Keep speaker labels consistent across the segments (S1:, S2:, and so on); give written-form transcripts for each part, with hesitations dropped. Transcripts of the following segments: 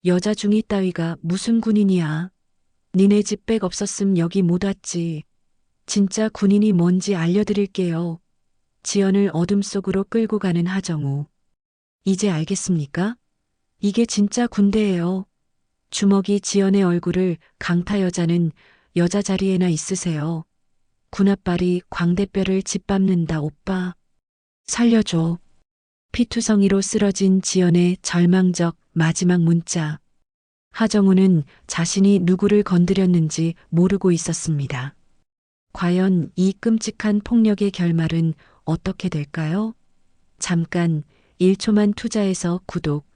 S1: 여자 중이 따위가 무슨 군인이야. 니네 집 백 없었음 여기 못 왔지. 진짜 군인이 뭔지 알려드릴게요. 지연을 어둠 속으로 끌고 가는 하정우. 이제 알겠습니까? 이게 진짜 군대예요. 주먹이 지연의 얼굴을 강타 여자는 여자 자리에나 있으세요. 군홧발이 광대뼈를 짓밟는다 오빠. 살려줘. 피투성이로 쓰러진 지연의 절망적 마지막 문자. 하정우는 자신이 누구를 건드렸는지 모르고 있었습니다. 과연 이 끔찍한 폭력의 결말은 어떻게 될까요? 잠깐 1초만 투자해서 구독,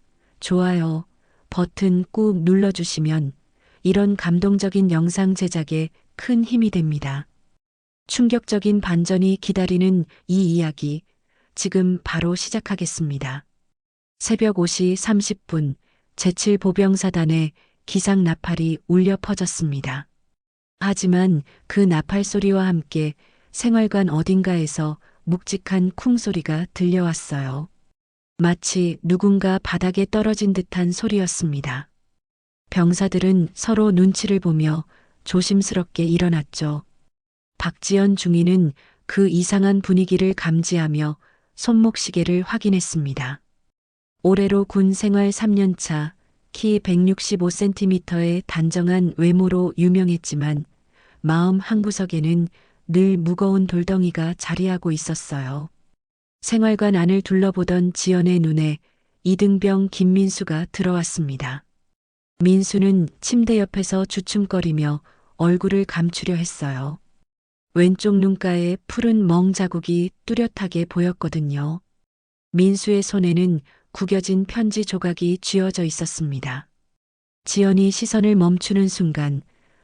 S1: 좋아요, 버튼 꾹 눌러주시면 이런 감동적인 영상 제작에 큰 힘이 됩니다. 충격적인 반전이 기다리는 이 이야기, 지금 바로 시작하겠습니다. 새벽 5시 30분, 제7보병사단의 기상 나팔이 울려 퍼졌습니다. 하지만 그 나팔 소리와 함께 생활관 어딘가에서 묵직한 쿵 소리가 들려왔어요. 마치 누군가 바닥에 떨어진 듯한 소리였습니다. 병사들은 서로 눈치를 보며 조심스럽게 일어났죠. 박지연 중위는 그 이상한 분위기를 감지하며 손목시계를 확인했습니다. 올해로 군 생활 3년차, 키 165cm의 단정한 외모로 유명했지만 마음 한구석에는 늘 무거운 돌덩이가 자리하고 있었어요. 생활관 안을 둘러보던 지연의 눈에 이등병 김민수가 들어왔습니다. 민수는 침대 옆에서 주춤거리며 얼굴을 감추려 했어요. 왼쪽 눈가에 푸른 멍 자국이 뚜렷하게 보였거든요. 민수의 손에는 구겨진 편지 조각이 쥐어져 있었습니다. 지연이 시선을 멈추는 순간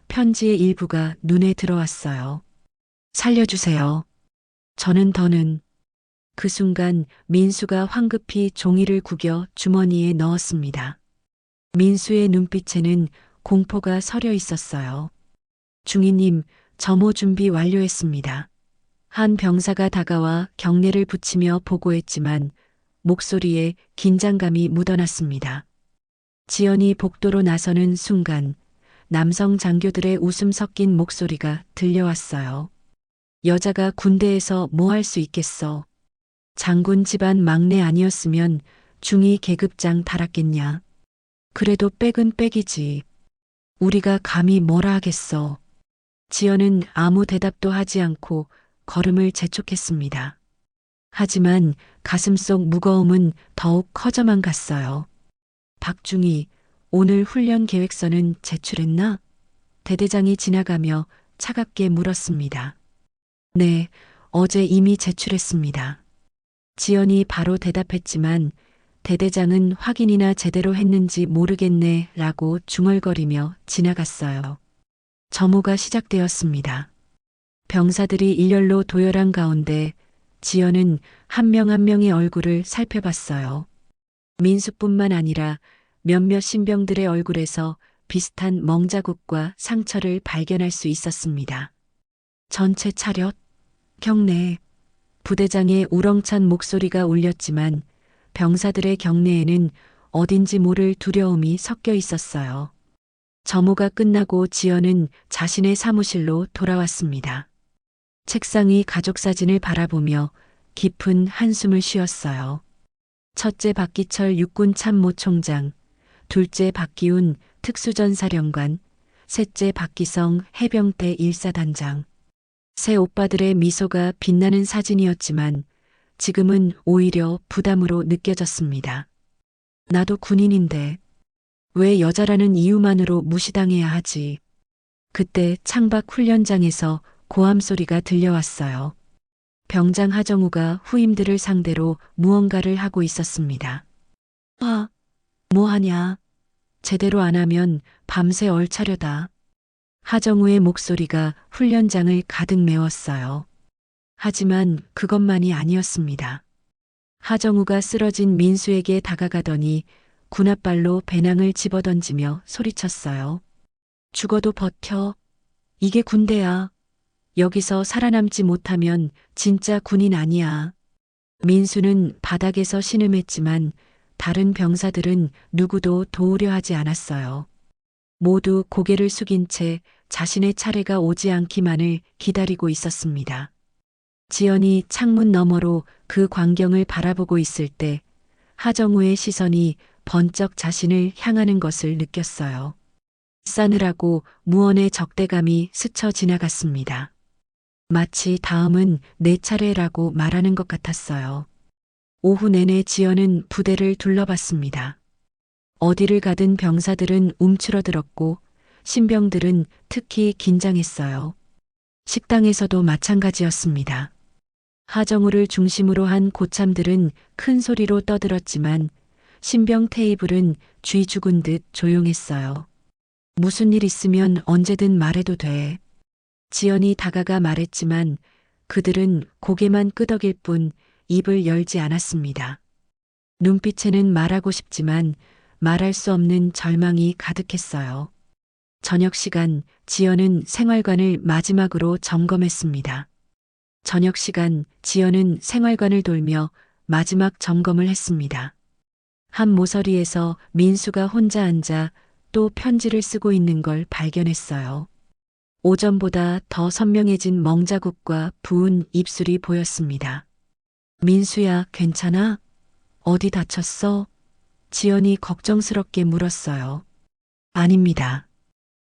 S1: 편지의 일부가 눈에 들어왔어요. 살려주세요. 저는 더는. 그 순간 민수가 황급히 종이를 구겨 주머니에 넣었습니다. 민수의 눈빛에는 공포가 서려 있었어요. 중위님, 점호 준비 완료했습니다. 한 병사가 다가와 경례를 붙이며 보고했지만 목소리에 긴장감이 묻어났습니다. 지연이 복도로 나서는 순간 남성 장교들의 웃음 섞인 목소리가 들려왔어요. 여자가 군대에서 뭐 할 수 있겠어. 장군 집안 막내 아니었으면 중위 계급장 달았겠냐. 그래도 백은 백이지. 우리가 감히 뭐라 하겠어. 지연은 아무 대답도 하지 않고 걸음을 재촉했습니다. 하지만 가슴속 무거움은 더욱 커져만 갔어요. 박중희, 오늘 훈련 계획서는 제출했나? 대대장이 지나가며 차갑게 물었습니다. 네, 어제 이미 제출했습니다. 지연이 바로 대답했지만 대대장은 확인이나 제대로 했는지 모르겠네 라고 중얼거리며 지나갔어요. 점호가 시작되었습니다. 병사들이 일렬로 도열한 가운데 지연은 한 명 한 명의 얼굴을 살펴봤어요. 민수뿐만 아니라 몇몇 신병들의 얼굴에서 비슷한 멍자국과 상처를 발견할 수 있었습니다. 전체 차렷, 경례. 부대장의 우렁찬 목소리가 울렸지만 병사들의 경내에는 어딘지 모를 두려움이 섞여 있었어요. 점호가 끝나고 지연은 자신의 사무실로 돌아왔습니다. 책상 위 가족 사진을 바라보며 깊은 한숨을 쉬었어요. 첫째 박기철 육군 참모총장, 둘째 박기훈 특수전사령관, 셋째 박기성 해병대 1사단장. 새 오빠들의 미소가 빛나는 사진이었지만 지금은 오히려 부담으로 느껴졌습니다. 나도 군인인데 왜 여자라는 이유만으로 무시당해야 하지? 그때 창밖 훈련장에서 고함 소리가 들려왔어요. 병장 하정우가 후임들을 상대로 무언가를 하고 있었습니다. 뭐 하냐? 제대로 안 하면 밤새 얼차려다. 하정우의 목소리가 훈련장을 가득 메웠어요. 하지만 그것만이 아니었습니다. 하정우가 쓰러진 민수에게 다가가더니 군홧발로 배낭을 집어던지며 소리쳤어요. 죽어도 버텨. 이게 군대야. 여기서 살아남지 못하면 진짜 군인 아니야. 민수는 바닥에서 신음했지만 다른 병사들은 누구도 도우려 하지 않았어요. 모두 고개를 숙인 채 자신의 차례가 오지 않기만을 기다리고 있었습니다. 지연이 창문 너머로 그 광경을 바라보고 있을 때 하정우의 시선이 번쩍 자신을 향하는 것을 느꼈어요. 싸늘하고 무언의 적대감이 스쳐 지나갔습니다. 마치 다음은 내 차례라고 말하는 것 같았어요. 오후 내내 지연은 부대를 둘러봤습니다. 어디를 가든 병사들은 움츠러들었고 신병들은 특히 긴장했어요. 식당에서도 마찬가지였습니다. 하정우를 중심으로 한 고참들은 큰 소리로 떠들었지만 신병 테이블은 쥐 죽은 듯 조용했어요. 무슨 일 있으면 언제든 말해도 돼. 지연이 다가가 말했지만 그들은 고개만 끄덕일 뿐 입을 열지 않았습니다. 눈빛에는 말하고 싶지만 말할 수 없는 절망이 가득했어요. 저녁 시간 지연은 생활관을 마지막으로 점검했습니다. 저녁 시간 지연은 생활관을 돌며 마지막 점검을 했습니다. 한 모서리에서 민수가 혼자 앉아 또 편지를 쓰고 있는 걸 발견했어요. 오전보다 더 선명해진 멍자국과 부은 입술이 보였습니다. 민수야, 괜찮아? 어디 다쳤어? 지연이 걱정스럽게 물었어요. 아닙니다.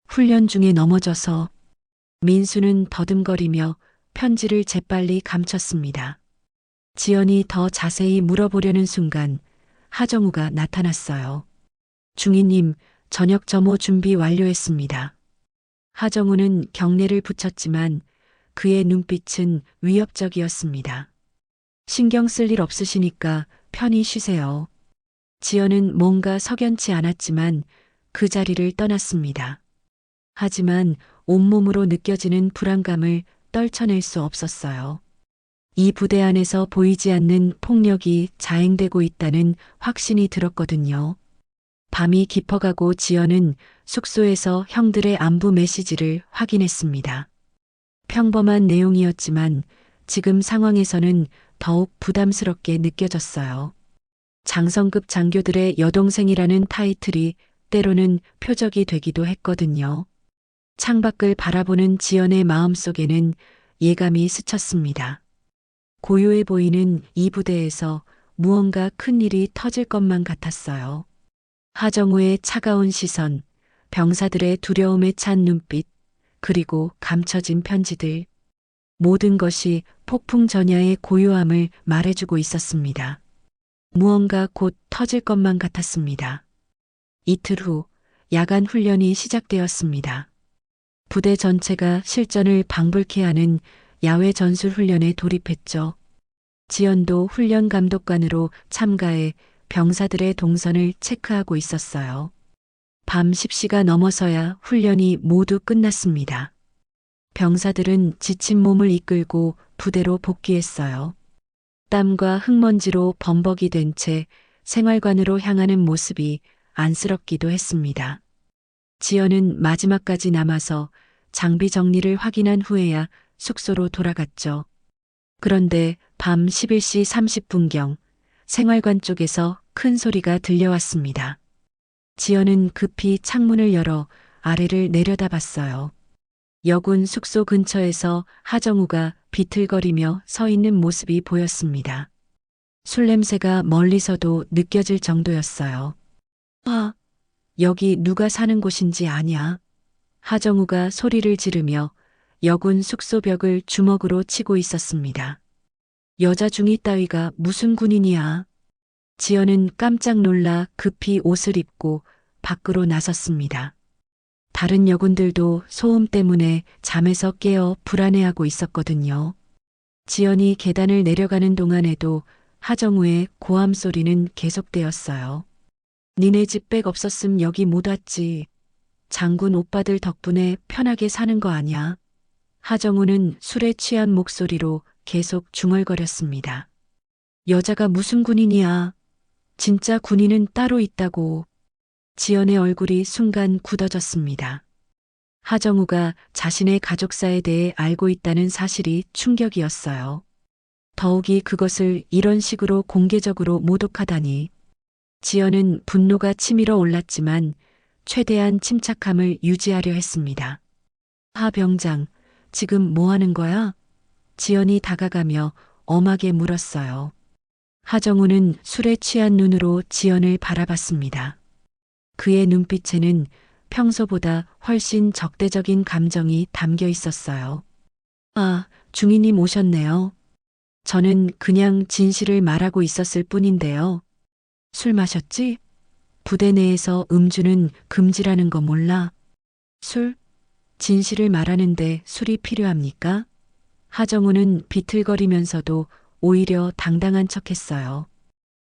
S1: 훈련 중에 넘어져서. 민수는 더듬거리며 편지를 재빨리 감췄습니다. 지연이 더 자세히 물어보려는 순간 하정우가 나타났어요. 중위님, 저녁 점호 준비 완료했습니다. 하정우는 경례를 붙였지만 그의 눈빛은 위협적이었습니다. 신경 쓸 일 없으시니까 편히 쉬세요. 지연은 뭔가 석연치 않았지만 그 자리를 떠났습니다. 하지만 온몸으로 느껴지는 불안감을 떨쳐낼 수 없었어요. 이 부대 안에서 보이지 않는 폭력이 자행되고 있다는 확신이 들었거든요. 밤이 깊어가고 지연은 숙소에서 형들의 안부 메시지를 확인했습니다. 평범한 내용이었지만 지금 상황에서는 더욱 부담스럽게 느껴졌어요. 장성급 장교들의 여동생이라는 타이틀이 때로는 표적이 되기도 했거든요. 창밖을 바라보는 지연의 마음속에는 예감이 스쳤습니다. 고요해 보이는 이 부대에서 무언가 큰 일이 터질 것만 같았어요. 하정우의 차가운 시선, 병사들의 두려움에 찬 눈빛, 그리고 감춰진 편지들. 모든 것이 폭풍 전야의 고요함을 말해주고 있었습니다. 무언가 곧 터질 것만 같았습니다. 이틀 후 야간 훈련이 시작되었습니다. 부대 전체가 실전을 방불케 하는 야외 전술 훈련에 돌입했죠. 지연도 훈련 감독관으로 참가해 병사들의 동선을 체크하고 있었어요. 밤 10시가 넘어서야 훈련이 모두 끝났습니다. 병사들은 지친 몸을 이끌고 부대로 복귀했어요. 땀과 흙먼지로 범벅이 된 채 생활관으로 향하는 모습이 안쓰럽기도 했습니다. 지연은 마지막까지 남아서 장비 정리를 확인한 후에야 숙소로 돌아갔죠. 그런데 밤 11시 30분경 생활관 쪽에서 큰 소리가 들려왔습니다. 지연은 급히 창문을 열어 아래를 내려다봤어요. 여군 숙소 근처에서 하정우가 비틀거리며 서 있는 모습이 보였습니다. 술 냄새가 멀리서도 느껴질 정도였어요. 아, 여기 누가 사는 곳인지 아냐? 하정우가 소리를 지르며 여군 숙소 벽을 주먹으로 치고 있었습니다. 여자 중위 따위가 무슨 군인이야? 지연은 깜짝 놀라 급히 옷을 입고 밖으로 나섰습니다. 다른 여군들도 소음 때문에 잠에서 깨어 불안해하고 있었거든요. 지연이 계단을 내려가는 동안에도 하정우의 고함 소리는 계속되었어요. 니네 집 백 없었음 여기 못 왔지. 장군 오빠들 덕분에 편하게 사는 거 아냐? 하정우는 술에 취한 목소리로 계속 중얼거렸습니다. 여자가 무슨 군인이야? 진짜 군인은 따로 있다고. 지연의 얼굴이 순간 굳어졌습니다. 하정우가 자신의 가족사에 대해 알고 있다는 사실이 충격이었어요. 더욱이 그것을 이런 식으로 공개적으로 모독하다니. 지연은 분노가 치밀어 올랐지만 최대한 침착함을 유지하려 했습니다. 하 병장, 지금 뭐 하는 거야? 지연이 다가가며 엄하게 물었어요. 하정우는 술에 취한 눈으로 지연을 바라봤습니다. 그의 눈빛에는 평소보다 훨씬 적대적인 감정이 담겨 있었어요. 아, 중위님 오셨네요. 저는 그냥 진실을 말하고 있었을 뿐인데요. 술 마셨지? 부대 내에서 음주는 금지라는 거 몰라? 술? 진실을 말하는데 술이 필요합니까? 하정우는 비틀거리면서도 오히려 당당한 척했어요.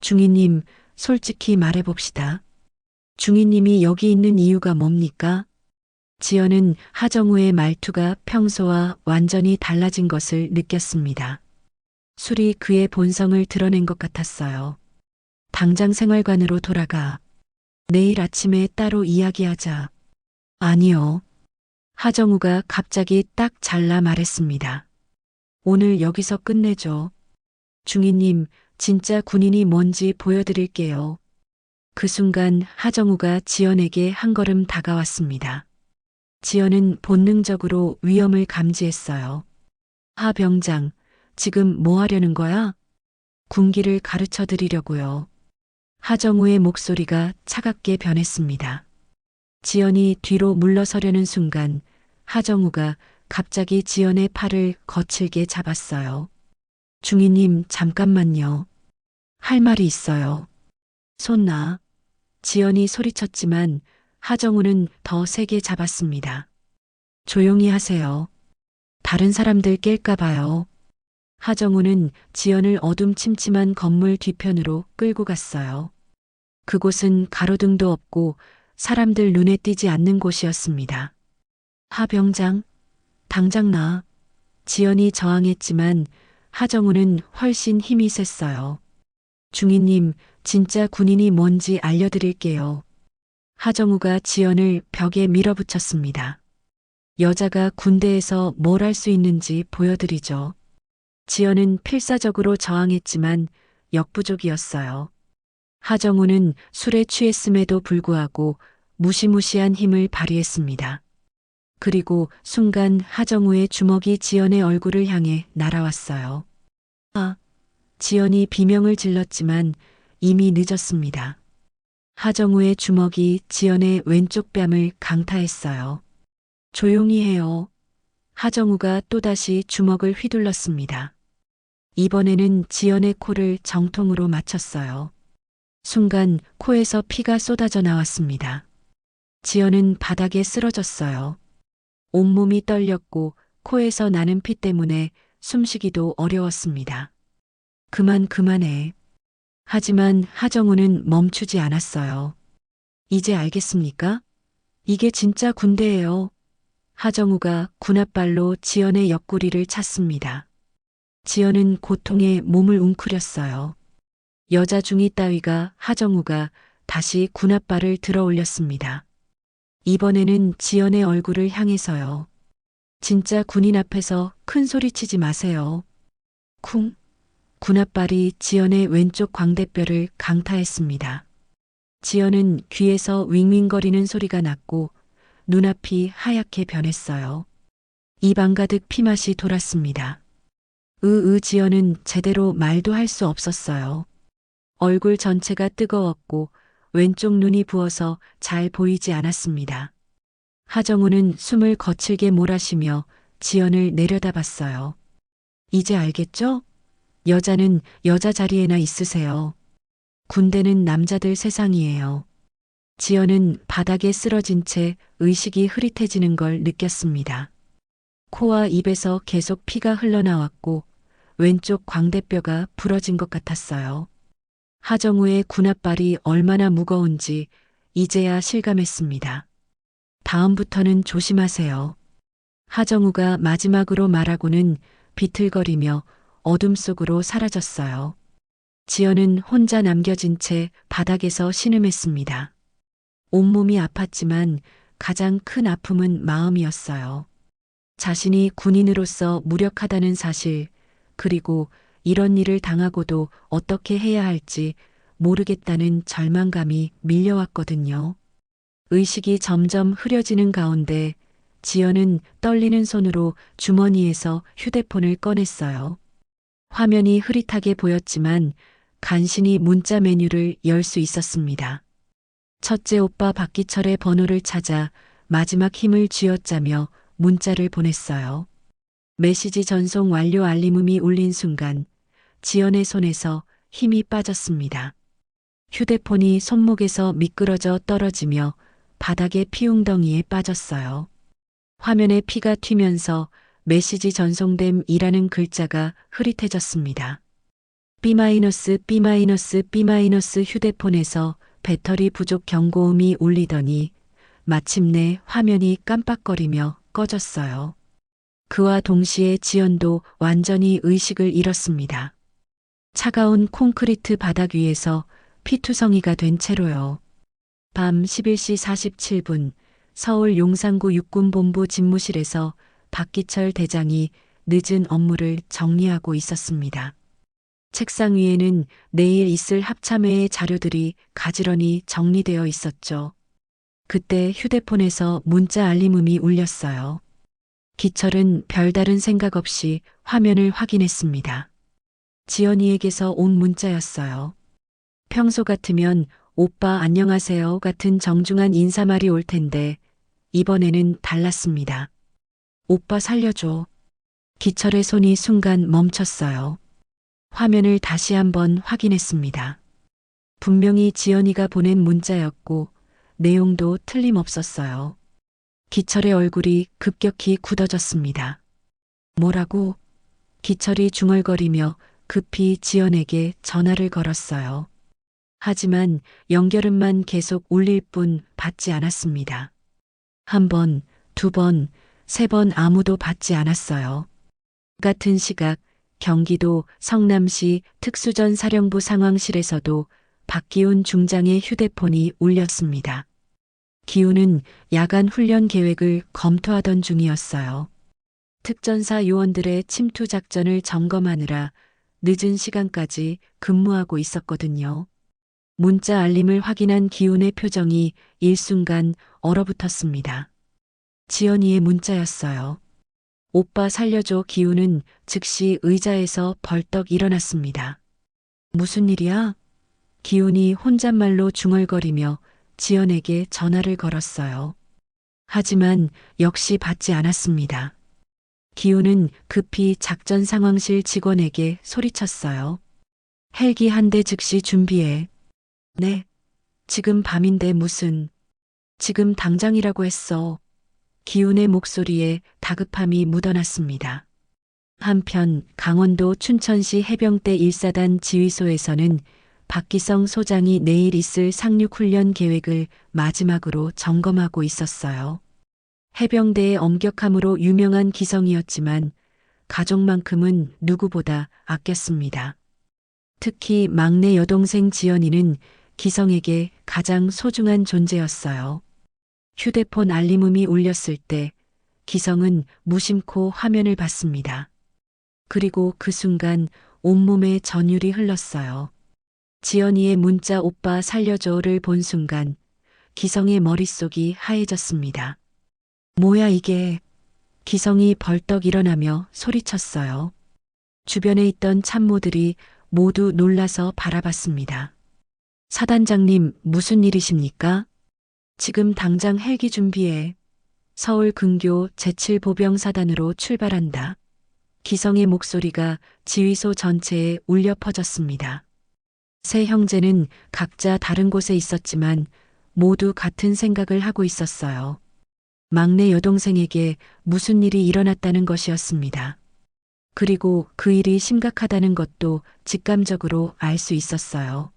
S1: 중위님, 솔직히 말해봅시다. 중위님이 여기 있는 이유가 뭡니까? 지연은 하정우의 말투가 평소와 완전히 달라진 것을 느꼈습니다. 술이 그의 본성을 드러낸 것 같았어요. 당장 생활관으로 돌아가. 내일 아침에 따로 이야기하자. 아니요. 하정우가 갑자기 딱 잘라 말했습니다. 오늘 여기서 끝내죠. 중위님, 진짜 군인이 뭔지 보여드릴게요. 그 순간 하정우가 지연에게 한 걸음 다가왔습니다. 지연은 본능적으로 위험을 감지했어요. 하 병장, 지금 뭐 하려는 거야? 군기를 가르쳐 드리려고요. 하정우의 목소리가 차갑게 변했습니다. 지연이 뒤로 물러서려는 순간 하정우가 갑자기 지연의 팔을 거칠게 잡았어요. 중위님, 잠깐만요. 할 말이 있어요. 손 놔. 지연이 소리쳤지만 하정우는 더 세게 잡았습니다. 조용히 하세요. 다른 사람들 깰까 봐요. 하정우는 지연을 어둠침침한 건물 뒤편으로 끌고 갔어요. 그곳은 가로등도 없고 사람들 눈에 띄지 않는 곳이었습니다. 하 병장, 당장 나. 지연이 저항했지만 하정우는 훨씬 힘이 셌어요. 중위님, 진짜 군인이 뭔지 알려드릴게요. 하정우가 지연을 벽에 밀어붙였습니다. 여자가 군대에서 뭘 할 수 있는지 보여드리죠. 지연은 필사적으로 저항했지만 역부족이었어요. 하정우는 술에 취했음에도 불구하고 무시무시한 힘을 발휘했습니다. 그리고 순간 하정우의 주먹이 지연의 얼굴을 향해 날아왔어요. 아, 지연이 비명을 질렀지만 이미 늦었습니다. 하정우의 주먹이 지연의 왼쪽 뺨을 강타했어요. 조용히 해요. 하정우가 또다시 주먹을 휘둘렀습니다. 이번에는 지연의 코를 정통으로 맞췄어요. 순간 코에서 피가 쏟아져 나왔습니다. 지연은 바닥에 쓰러졌어요. 온몸이 떨렸고 코에서 나는 피 때문에 숨쉬기도 어려웠습니다. 그만해. 하지만 하정우는 멈추지 않았어요. 이제 알겠습니까? 이게 진짜 군대예요. 하정우가 군홧발로 지연의 옆구리를 찼습니다. 지연은 고통에 몸을 웅크렸어요. 여자 중이 따위가 하정우가 다시 군홧발을 들어 올렸습니다. 이번에는 지연의 얼굴을 향해서요. 진짜 군인 앞에서 큰 소리 치지 마세요. 쿵. 군홧발이 지연의 왼쪽 광대뼈를 강타했습니다. 지연은 귀에서 윙윙거리는 소리가 났고 눈앞이 하얗게 변했어요. 입안 가득 피맛이 돌았습니다. 지연은 제대로 말도 할 수 없었어요. 얼굴 전체가 뜨거웠고 왼쪽 눈이 부어서 잘 보이지 않았습니다. 하정우는 숨을 거칠게 몰아쉬며 지연을 내려다봤어요. 이제 알겠죠? 여자는 여자 자리에나 있으세요. 군대는 남자들 세상이에요. 지연은 바닥에 쓰러진 채 의식이 흐릿해지는 걸 느꼈습니다. 코와 입에서 계속 피가 흘러나왔고 왼쪽 광대뼈가 부러진 것 같았어요. 하정우의 군홧발이 얼마나 무거운지 이제야 실감했습니다. 다음부터는 조심하세요. 하정우가 마지막으로 말하고는 비틀거리며 어둠 속으로 사라졌어요. 지연은 혼자 남겨진 채 바닥에서 신음했습니다. 온몸이 아팠지만 가장 큰 아픔은 마음이었어요. 자신이 군인으로서 무력하다는 사실, 그리고 이런 일을 당하고도 어떻게 해야 할지 모르겠다는 절망감이 밀려왔거든요. 의식이 점점 흐려지는 가운데 지연은 떨리는 손으로 주머니에서 휴대폰을 꺼냈어요. 화면이 흐릿하게 보였지만 간신히 문자 메뉴를 열 수 있었습니다. 첫째 오빠 박기철의 번호를 찾아 마지막 힘을 쥐어짜며 문자를 보냈어요. 메시지 전송 완료 알림음이 울린 순간 지연의 손에서 힘이 빠졌습니다. 휴대폰이 손목에서 미끄러져 떨어지며 바닥에 피웅덩이에 빠졌어요. 화면에 피가 튀면서 메시지 전송됨이라는 글자가 흐릿해졌습니다. B- 휴대폰에서 배터리 부족 경고음이 울리더니 마침내 화면이 깜빡거리며 꺼졌어요. 그와 동시에 지연도 완전히 의식을 잃었습니다. 차가운 콘크리트 바닥 위에서 피투성이가 된 채로요. 밤 11시 47분 서울 용산구 육군본부 집무실에서 박기철 대장이 늦은 업무를 정리하고 있었습니다. 책상 위에는 내일 있을 합참회의 자료들이 가지런히 정리되어 있었죠. 그때 휴대폰에서 문자 알림음이 울렸어요. 기철은 별다른 생각 없이 화면을 확인했습니다. 지연이에게서 온 문자였어요. 평소 같으면 오빠 안녕하세요 같은 정중한 인사말이 올 텐데 이번에는 달랐습니다. 오빠 살려줘. 기철의 손이 순간 멈췄어요. 화면을 다시 한번 확인했습니다. 분명히 지연이가 보낸 문자였고 내용도 틀림없었어요. 기철의 얼굴이 급격히 굳어졌습니다. 뭐라고? 기철이 중얼거리며 급히 지연에게 전화를 걸었어요. 하지만 연결음만 계속 울릴 뿐 받지 않았습니다. 한 번, 두 번, 세 번 아무도 받지 않았어요. 같은 시각 경기도 성남시 특수전 사령부 상황실에서도 박기훈 중장의 휴대폰이 울렸습니다. 기훈은 야간 훈련 계획을 검토하던 중이었어요. 특전사 요원들의 침투 작전을 점검하느라 늦은 시간까지 근무하고 있었거든요. 문자 알림을 확인한 기훈의 표정이 일순간 얼어붙었습니다. 지연이의 문자였어요. 오빠 살려줘. 기훈은 즉시 의자에서 벌떡 일어났습니다. 무슨 일이야? 기훈이 혼잣말로 중얼거리며 지연에게 전화를 걸었어요. 하지만 역시 받지 않았습니다. 기훈은 급히 작전 상황실 직원에게 소리쳤어요. 헬기 한 대 즉시 준비해. 네. 지금 밤인데 무슨. 지금 당장이라고 했어. 기훈의 목소리에 다급함이 묻어났습니다. 한편 강원도 춘천시 해병대 1사단 지휘소에서는 박기성 소장이 내일 있을 상륙훈련 계획을 마지막으로 점검하고 있었어요. 해병대의 엄격함으로 유명한 기성이었지만 가족만큼은 누구보다 아꼈습니다. 특히 막내 여동생 지연이는 기성에게 가장 소중한 존재였어요. 휴대폰 알림음이 울렸을 때 기성은 무심코 화면을 봤습니다. 그리고 그 순간 온몸에 전율이 흘렀어요. 지연이의 문자 오빠 살려줘를 본 순간 기성의 머릿속이 하얘졌습니다. 뭐야 이게. 기성이 벌떡 일어나며 소리쳤어요. 주변에 있던 참모들이 모두 놀라서 바라봤습니다. 사단장님, 무슨 일이십니까? 지금 당장 헬기 준비해. 서울 근교 제7보병사단으로 출발한다. 기성의 목소리가 지휘소 전체에 울려 퍼졌습니다. 세 형제는 각자 다른 곳에 있었지만 모두 같은 생각을 하고 있었어요. 막내 여동생에게 무슨 일이 일어났다는 것이었습니다. 그리고 그 일이 심각하다는 것도 직감적으로 알 수 있었어요.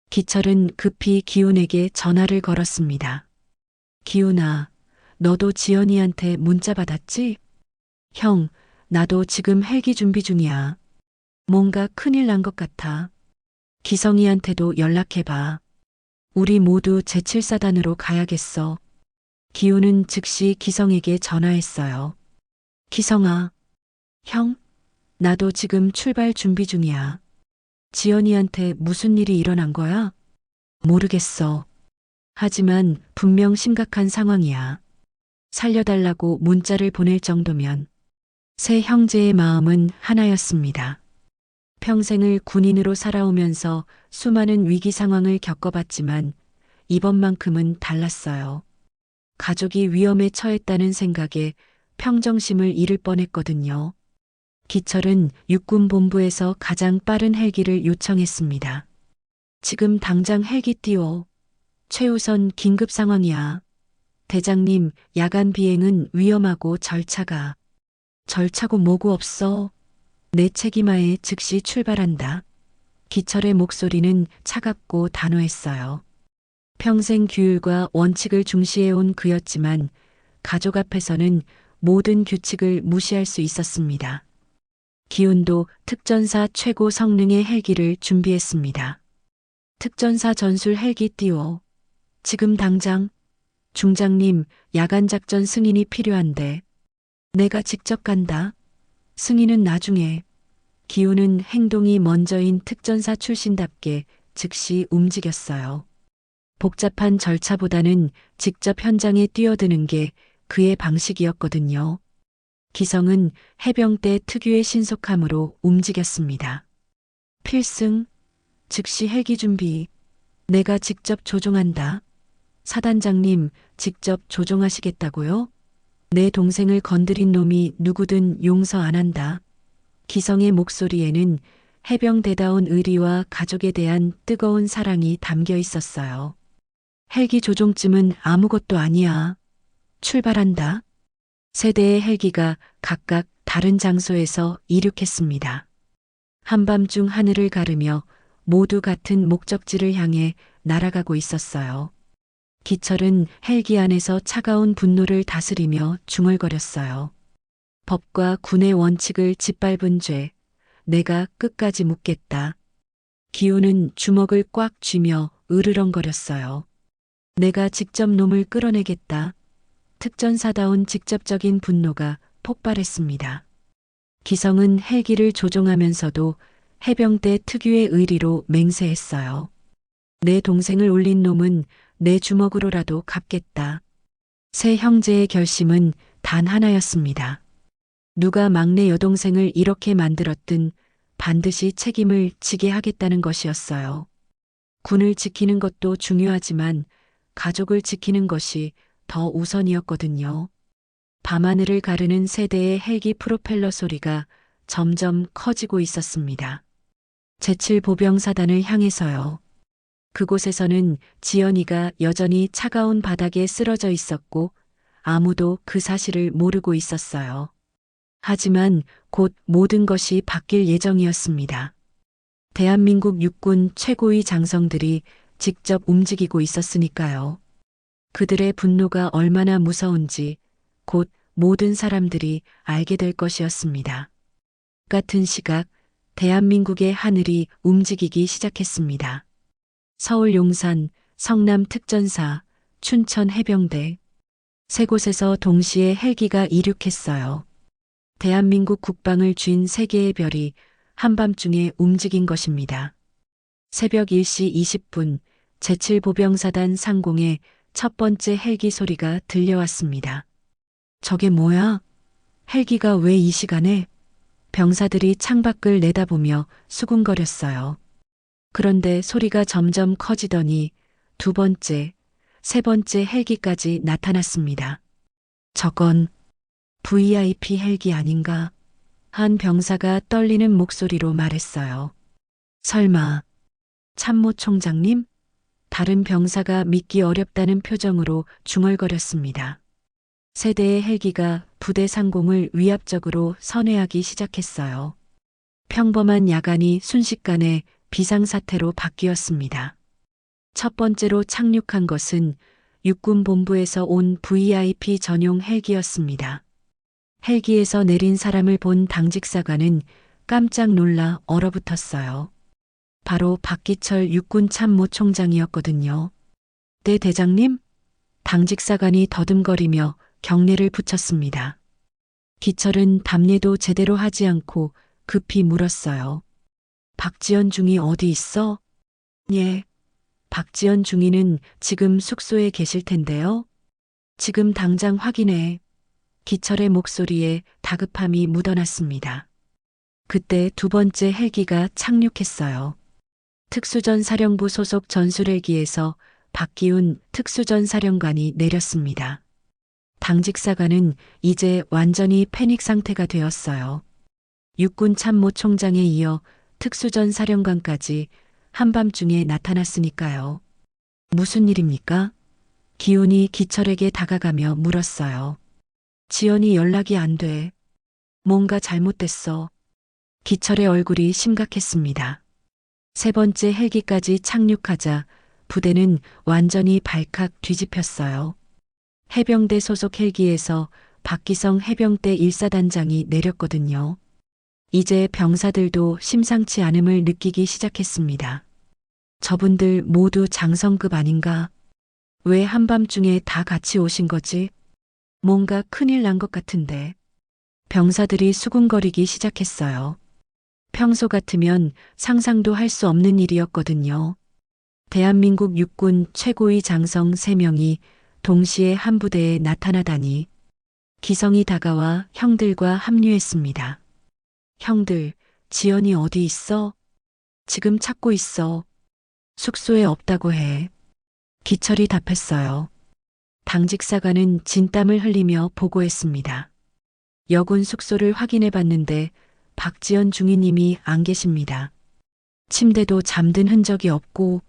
S1: 기철은 급히 기훈에게 전화를 걸었습니다. 기훈아, 너도 지연이한테 문자 받았지? 형, 나도 지금 헬기 준비 중이야. 뭔가 큰일 난 것 같아. 기성이한테도 연락해봐. 우리 모두 제7사단으로 가야겠어. 기훈은 즉시 기성에게 전화했어요. 기성아, 형, 나도 지금 출발 준비 중이야. 지연이한테 무슨 일이 일어난 거야? 모르겠어. 하지만 분명 심각한 상황이야. 살려달라고 문자를 보낼 정도면. 세 형제의 마음은 하나였습니다. 평생을 군인으로 살아오면서 수많은 위기 상황을 겪어봤지만 이번만큼은 달랐어요. 가족이 위험에 처했다는 생각에 평정심을 잃을 뻔했거든요. 기철은 육군본부에서 가장 빠른 헬기를 요청했습니다. 지금 당장 헬기 띄워. 최우선 긴급 상황이야. 대장님, 야간 비행은 위험하고 절차고 뭐고 없어. 내 책임하에 즉시 출발한다. 기철의 목소리는 차갑고 단호했어요. 평생 규율과 원칙을 중시해온 그였지만 가족 앞에서는 모든 규칙을 무시할 수 있었습니다. 기훈도 특전사 최고 성능의 헬기를 준비했습니다. 특전사 전술 헬기 띄워. 지금 당장. 중장님, 야간작전 승인이 필요한데. 내가 직접 간다. 승인은 나중에. 기훈은 행동이 먼저인 특전사 출신답게 즉시 움직였어요. 복잡한 절차보다는 직접 현장에 뛰어드는 게 그의 방식이었거든요. 기성은 해병대 특유의 신속함으로 움직였습니다. 필승, 즉시 헬기 준비. 내가 직접 조종한다. 사단장님, 직접 조종하시겠다고요? 내 동생을 건드린 놈이 누구든 용서 안 한다. 기성의 목소리에는 해병대다운 의리와 가족에 대한 뜨거운 사랑이 담겨 있었어요. 헬기 조종쯤은 아무것도 아니야. 출발한다. 세 대의 헬기가 각각 다른 장소에서 이륙했습니다. 한밤중 하늘을 가르며 모두 같은 목적지를 향해 날아가고 있었어요. 기철은 헬기 안에서 차가운 분노를 다스리며 중얼거렸어요. 법과 군의 원칙을 짓밟은 죄, 내가 끝까지 묻겠다. 기훈은 주먹을 꽉 쥐며 으르렁거렸어요. 내가 직접 놈을 끌어내겠다. 특전사다운 직접적인 분노가 폭발했습니다. 기성은 헬기를 조종하면서도 해병대 특유의 의리로 맹세했어요. 내 동생을 올린 놈은 내 주먹으로라도 갚겠다. 세 형제의 결심은 단 하나였습니다. 누가 막내 여동생을 이렇게 만들었든 반드시 책임을 지게 하겠다는 것이었어요. 군을 지키는 것도 중요하지만 가족을 지키는 것이 더 우선이었거든요. 밤하늘을 가르는 세대의 헬기 프로펠러 소리가 점점 커지고 있었습니다. 제7보병사단을 향해서요. 그곳에서는 지연이가 여전히 차가운 바닥에 쓰러져 있었고 아무도 그 사실을 모르고 있었어요. 하지만 곧 모든 것이 바뀔 예정이었습니다. 대한민국 육군 최고위 장성들이 직접 움직이고 있었으니까요. 그들의 분노가 얼마나 무서운지 곧 모든 사람들이 알게 될 것이었습니다. 같은 시각 대한민국의 하늘이 움직이기 시작했습니다. 서울 용산, 성남 특전사, 춘천 해병대 세 곳에서 동시에 헬기가 이륙했어요. 대한민국 국방을 쥔 세 개의 별이 한밤중에 움직인 것입니다. 새벽 1시 20분 제7보병사단 상공에 첫 번째 헬기 소리가 들려왔습니다. 저게 뭐야? 헬기가 왜 이 시간에? 병사들이 창밖을 내다보며 수군거렸어요. 그런데 소리가 점점 커지더니 두 번째, 세 번째 헬기까지 나타났습니다. 저건 VIP 헬기 아닌가? 한 병사가 떨리는 목소리로 말했어요. 설마 참모총장님? 다른 병사가 믿기 어렵다는 표정으로 중얼거렸습니다. 세 대의 헬기가 부대 상공을 위압적으로 선회하기 시작했어요. 평범한 야간이 순식간에 비상사태로 바뀌었습니다. 첫 번째로 착륙한 것은 육군본부에서 온 VIP 전용 헬기였습니다. 헬기에서 내린 사람을 본 당직사관은 깜짝 놀라 얼어붙었어요. 바로 박기철 육군참모총장이었거든요. 네, 대장님? 당직사관이 더듬거리며 경례를 붙였습니다. 기철은 답례도 제대로 하지 않고 급히 물었어요. 박지연 중이 어디 있어? 예. 박지연 중위는 지금 숙소에 계실 텐데요. 지금 당장 확인해. 기철의 목소리에 다급함이 묻어났습니다. 그때 두 번째 헬기가 착륙했어요. 특수전사령부 소속 전술헬기에서 박기훈 특수전사령관이 내렸습니다. 당직사관은 이제 완전히 패닉 상태가 되었어요. 육군 참모총장에 이어 특수전사령관까지 한밤중에 나타났으니까요. 무슨 일입니까? 기훈이 기철에게 다가가며 물었어요. 지연이 연락이 안 돼. 뭔가 잘못됐어. 기철의 얼굴이 심각했습니다. 세 번째 헬기까지 착륙하자 부대는 완전히 발칵 뒤집혔어요. 해병대 소속 헬기에서 박기성 해병대 1사단장이 내렸거든요. 이제 병사들도 심상치 않음을 느끼기 시작했습니다. 저분들 모두 장성급 아닌가? 왜 한밤중에 다 같이 오신 거지? 뭔가 큰일 난 것 같은데. 병사들이 수군거리기 시작했어요. 평소 같으면 상상도 할 수 없는 일이었거든요. 대한민국 육군 최고위 장성 3명이 동시에 한 부대에 나타나다니. 기성이 다가와 형들과 합류했습니다. 형들, 지연이 어디 있어? 지금 찾고 있어. 숙소에 없다고 해. 기철이 답했어요. 당직사관은 진땀을 흘리며 보고했습니다. 여군 숙소를 확인해 봤는데 박지연 중위님이 안 계십니다. 침대도 잠든 흔적이 없고.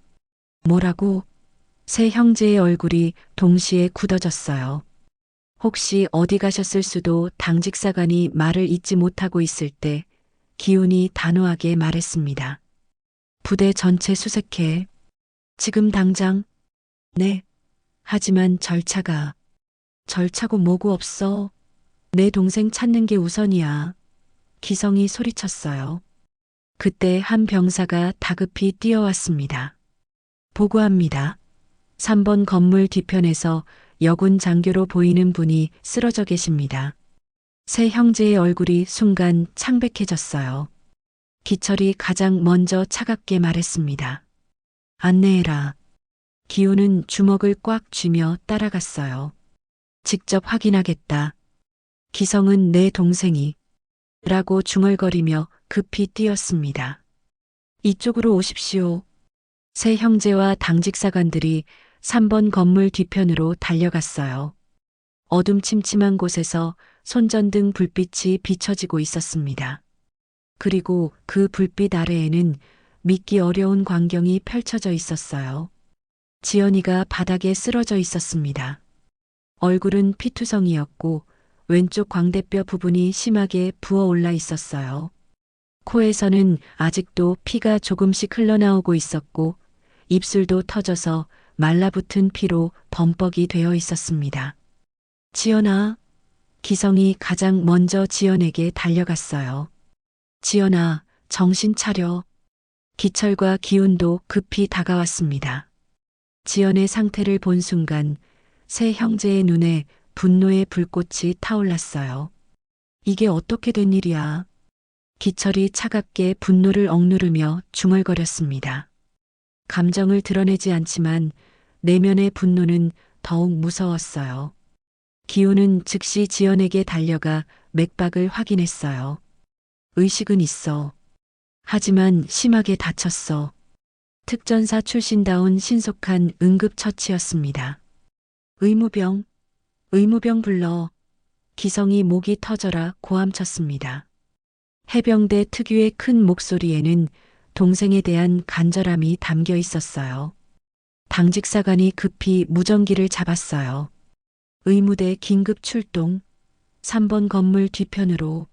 S1: 뭐라고? 세 형제의 얼굴이 동시에 굳어졌어요. 혹시 어디 가셨을 수도 당직사관이 말을 잇지 못하고 있을 때 기훈이 단호하게 말했습니다. 부대 전체 수색해. 지금 당장. 네. 하지만 절차고 뭐고 없어. 내 동생 찾는 게 우선이야. 기성이 소리쳤어요. 그때 한 병사가 다급히 뛰어왔습니다. 보고합니다. 3번 건물 뒤편에서 여군 장교로 보이는 분이 쓰러져 계십니다. 세 형제의 얼굴이 순간 창백해졌어요. 기철이 가장 먼저 차갑게 말했습니다. 안내해라. 기훈은 주먹을 꽉 쥐며 따라갔어요. 직접 확인하겠다. 기성은 내 동생이 라고 중얼거리며 급히 뛰었습니다. 이쪽으로 오십시오. 세 형제와 당직사관들이 3번 건물 뒤편으로 달려갔어요. 어둠침침한 곳에서 손전등 불빛이 비춰지고 있었습니다. 그리고 그 불빛 아래에는 믿기 어려운 광경이 펼쳐져 있었어요. 지연이가 바닥에 쓰러져 있었습니다. 얼굴은 피투성이었고 왼쪽 광대뼈 부분이 심하게 부어올라 있었어요. 코에서는 아직도 피가 조금씩 흘러나오고 있었고 입술도 터져서 말라붙은 피로 범벅이 되어 있었습니다. 지연아. 기성이 가장 먼저 지연에게 달려갔어요. 지연아, 정신 차려. 기철과 기훈도 급히 다가왔습니다. 지연의 상태를 본 순간 세 형제의 눈에 분노의 불꽃이 타올랐어요. 이게 어떻게 된 일이야? 기철이 차갑게 분노를 억누르며 중얼거렸습니다. 감정을 드러내지 않지만 내면의 분노는 더욱 무서웠어요. 기훈은 즉시 지연에게 달려가 맥박을 확인했어요. 의식은 있어. 하지만 심하게 다쳤어. 특전사 출신다운 신속한 응급처치였습니다. 의무병 불러. 기성이 목이 터져라 고함쳤습니다. 해병대 특유의 큰 목소리에는 동생에 대한 간절함이 담겨 있었어요. 당직사관이 급히 무전기를 잡았어요. 의무대 긴급 출동. 3번 건물 뒤편으로.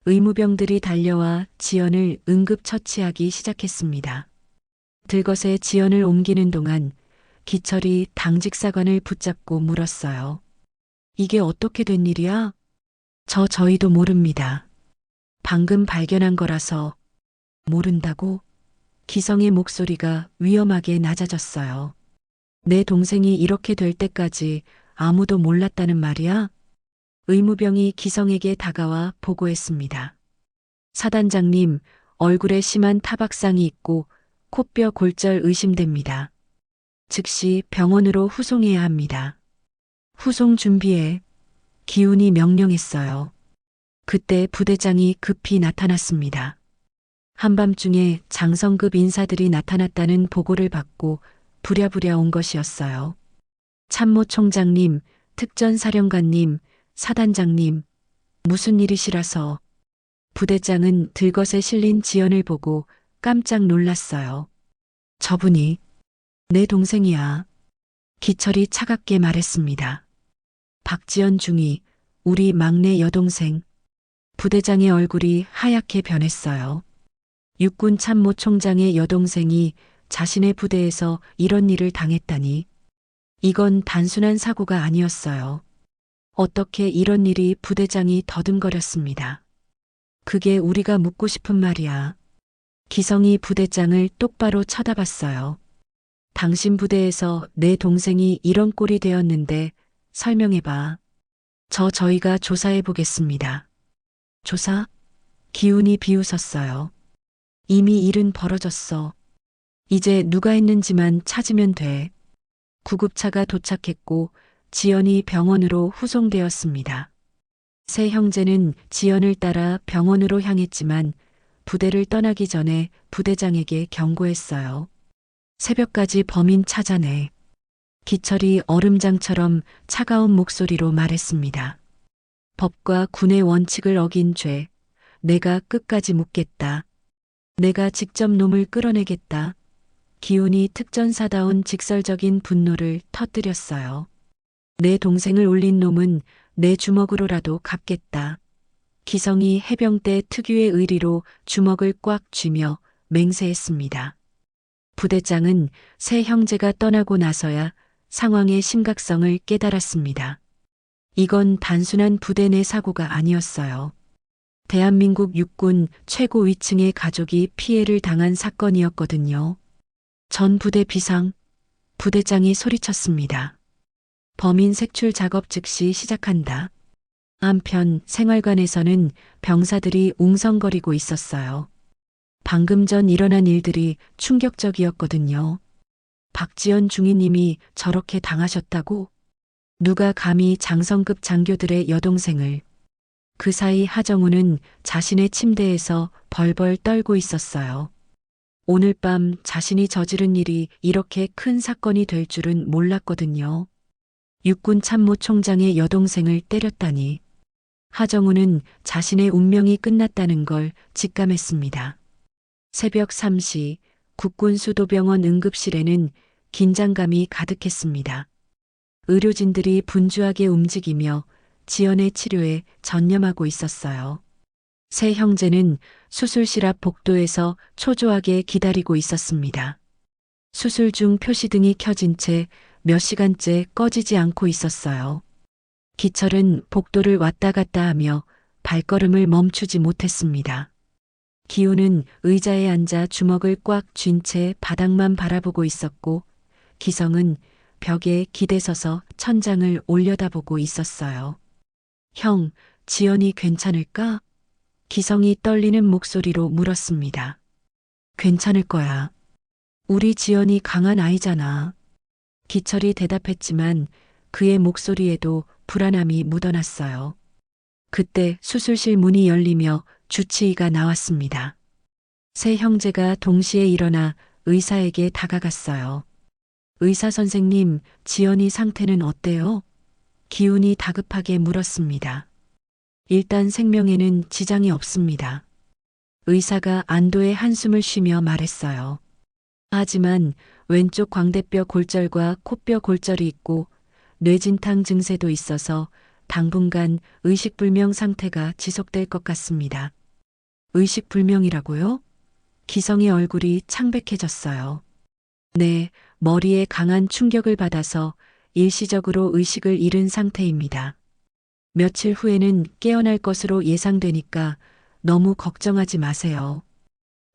S1: 의무병들이 달려와 지연을 응급처치하기 시작했습니다. 들것에 지연을 옮기는 동안 기철이 당직사관을 붙잡고 물었어요. 이게 어떻게 된 일이야? 저희도 모릅니다. 방금 발견한 거라서. 모른다고? 기성의 목소리가 위험하게 낮아졌어요. 내 동생이 이렇게 될 때까지 아무도 몰랐다는 말이야? 의무병이 기성에게 다가와 보고했습니다. 사단장님, 얼굴에 심한 타박상이 있고 코뼈 골절 의심됩니다. 즉시 병원으로 후송해야 합니다. 후송 준비해. 기훈이 명령했어요. 그때 부대장이 급히 나타났습니다. 한밤중에 장성급 인사들이 나타났다는 보고를 받고 부랴부랴 온 것이었어요. 참모총장님, 특전사령관님, 사단장님, 무슨 일이시라서. 부대장은 들것에 실린 지연을 보고 깜짝 놀랐어요. 저분이 내 동생이야. 기철이 차갑게 말했습니다. 박지연 중위, 우리 막내 여동생. 부대장의 얼굴이 하얗게 변했어요. 육군 참모총장의 여동생이 자신의 부대에서 이런 일을 당했다니. 이건 단순한 사고가 아니었어요. 어떻게 이런 일이. 부대장이 더듬거렸습니다. 그게 우리가 묻고 싶은 말이야. 기성이 부대장을 똑바로 쳐다봤어요. 당신 부대에서 내 동생이 이런 꼴이 되었는데 설명해봐. 저희가 조사해 보겠습니다. 조사? 기훈이 비웃었어요. 이미 일은 벌어졌어. 이제 누가 했는지만 찾으면 돼. 구급차가 도착했고 지연이 병원으로 후송되었습니다. 세 형제는 지연을 따라 병원으로 향했지만 부대를 떠나기 전에 부대장에게 경고했어요. 새벽까지 범인 찾아내. 기철이 얼음장처럼 차가운 목소리로 말했습니다. 법과 군의 원칙을 어긴 죄, 내가 끝까지 묻겠다. 내가 직접 놈을 끌어내겠다. 기훈이 특전사다운 직설적인 분노를 터뜨렸어요. 내 동생을 올린 놈은 내 주먹으로라도 갚겠다. 기성이 해병대 특유의 의리로 주먹을 꽉 쥐며 맹세했습니다. 부대장은 세 형제가 떠나고 나서야 상황의 심각성을 깨달았습니다. 이건 단순한 부대 내 사고가 아니었어요. 대한민국 육군 최고 위층의 가족이 피해를 당한 사건이었거든요. 전 부대 비상, 부대장이 소리쳤습니다. 범인 색출 작업 즉시 시작한다. 한편 생활관에서는 병사들이 웅성거리고 있었어요. 방금 전 일어난 일들이 충격적이었거든요. 박지연 중위님이 저렇게 당하셨다고? 누가 감히 장성급 장교들의 여동생을. 그 사이 하정우는 자신의 침대에서 벌벌 떨고 있었어요. 오늘 밤 자신이 저지른 일이 이렇게 큰 사건이 될 줄은 몰랐거든요. 육군 참모총장의 여동생을 때렸다니. 하정우는 자신의 운명이 끝났다는 걸 직감했습니다. 새벽 3시 국군수도병원 응급실에는 긴장감이 가득했습니다. 의료진들이 분주하게 움직이며 지연의 치료에 전념하고 있었어요. 세 형제는 수술실 앞 복도에서 초조하게 기다리고 있었습니다. 수술 중 표시등이 켜진 채 몇 시간째 꺼지지 않고 있었어요. 기철은 복도를 왔다 갔다 하며 발걸음을 멈추지 못했습니다. 기훈은 의자에 앉아 주먹을 꽉 쥔 채 바닥만 바라보고 있었고 기성은 벽에 기대서서 천장을 올려다보고 있었어요. 형, 지연이 괜찮을까? 기성이 떨리는 목소리로 물었습니다. 괜찮을 거야. 우리 지연이 강한 아이잖아. 기철이 대답했지만 그의 목소리에도 불안함이 묻어났어요. 그때 수술실 문이 열리며 주치의가 나왔습니다. 세 형제가 동시에 일어나 의사에게 다가갔어요. 의사 선생님, 지연이 상태는 어때요? 기훈이 다급하게 물었습니다. 일단 생명에는 지장이 없습니다. 의사가 안도의 한숨을 쉬며 말했어요. 하지만 왼쪽 광대뼈 골절과 코뼈 골절이 있고 뇌진탕 증세도 있어서 당분간 의식불명 상태가 지속될 것 같습니다. 의식불명이라고요? 기성의 얼굴이 창백해졌어요. 네, 머리에 강한 충격을 받아서 일시적으로 의식을 잃은 상태입니다. 며칠 후에는 깨어날 것으로 예상되니까 너무 걱정하지 마세요.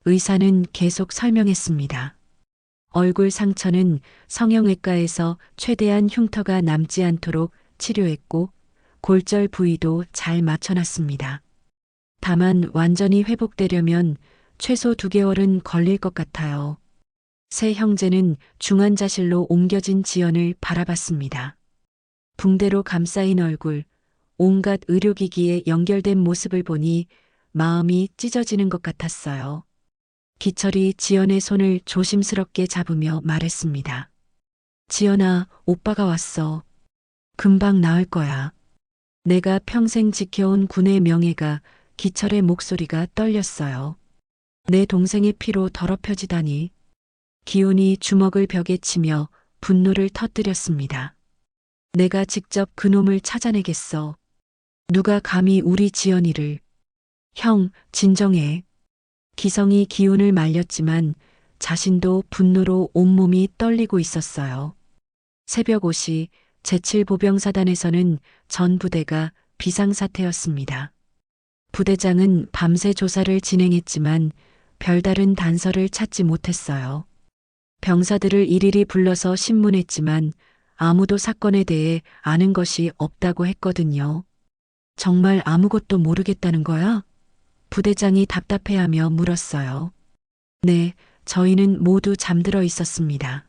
S1: 의사는 계속 설명했습니다. 얼굴 상처는 성형외과에서 최대한 흉터가 남지 않도록 치료했고 골절 부위도 잘 맞춰놨습니다. 다만 완전히 회복되려면 최소 2개월은 걸릴 것 같아요. 세 형제는 중환자실로 옮겨진 지연을 바라봤습니다. 붕대로 감싸인 얼굴, 온갖 의료기기에 연결된 모습을 보니 마음이 찢어지는 것 같았어요. 기철이 지연의 손을 조심스럽게 잡으며 말했습니다. 지연아, 오빠가 왔어. 금방 나을 거야. 내가 평생 지켜온 군의 명예가 기철의 목소리가 떨렸어요. 내 동생의 피로 더럽혀지다니. 기훈이 주먹을 벽에 치며 분노를 터뜨렸습니다. 내가 직접 그놈을 찾아내겠어. 누가 감히 우리 지연이를. 형, 진정해. 기성이 기운을 말렸지만 자신도 분노로 온몸이 떨리고 있었어요. 새벽 5시 제7보병사단에서는 전 부대가 비상사태였습니다. 부대장은 밤새 조사를 진행했지만 별다른 단서를 찾지 못했어요. 병사들을 일일이 불러서 신문했지만 아무도 사건에 대해 아는 것이 없다고 했거든요. 정말 아무것도 모르겠다는 거야? 부대장이 답답해하며 물었어요. 네, 저희는 모두 잠들어 있었습니다.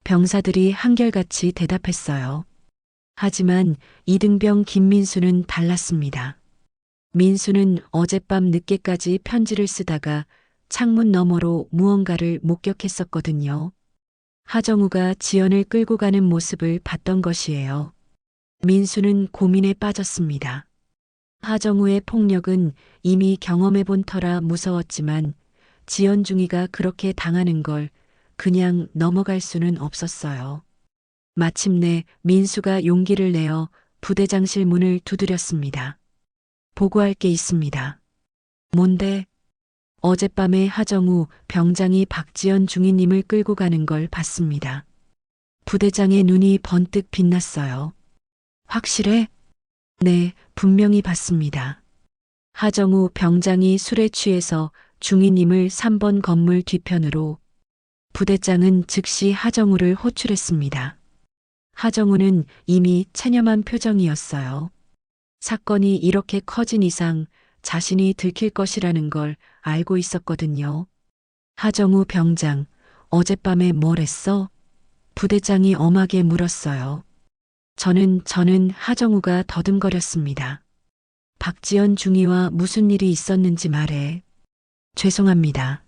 S1: 병사들이 한결같이 대답했어요. 하지만 이등병 김민수는 달랐습니다. 민수는 어젯밤 늦게까지 편지를 쓰다가 창문 너머로 무언가를 목격했었거든요. 하정우가 지연을 끌고 가는 모습을 봤던 것이에요. 민수는 고민에 빠졌습니다. 하정우의 폭력은 이미 경험해 본 터라 무서웠지만 지연 중이가 그렇게 당하는 걸 그냥 넘어갈 수는 없었어요. 마침내 민수가 용기를 내어 부대장실 문을 두드렸습니다. 보고할 게 있습니다. 뭔데? 어젯밤에 하정우 병장이 박지연 중위님을 끌고 가는 걸 봤습니다. 부대장의 눈이 번뜩 빛났어요. 확실해? 네, 분명히 봤습니다. 하정우 병장이 술에 취해서 중위님을 3번 건물 뒤편으로. 부대장은 즉시 하정우를 호출했습니다. 하정우는 이미 체념한 표정이었어요. 사건이 이렇게 커진 이상 자신이 들킬 것이라는 걸 알고 있었거든요. 하정우 병장, 어젯밤에 뭘 했어? 부대장이 엄하게 물었어요. 저는 하정우가 더듬거렸습니다. 박지연 중위와 무슨 일이 있었는지 말해. 죄송합니다.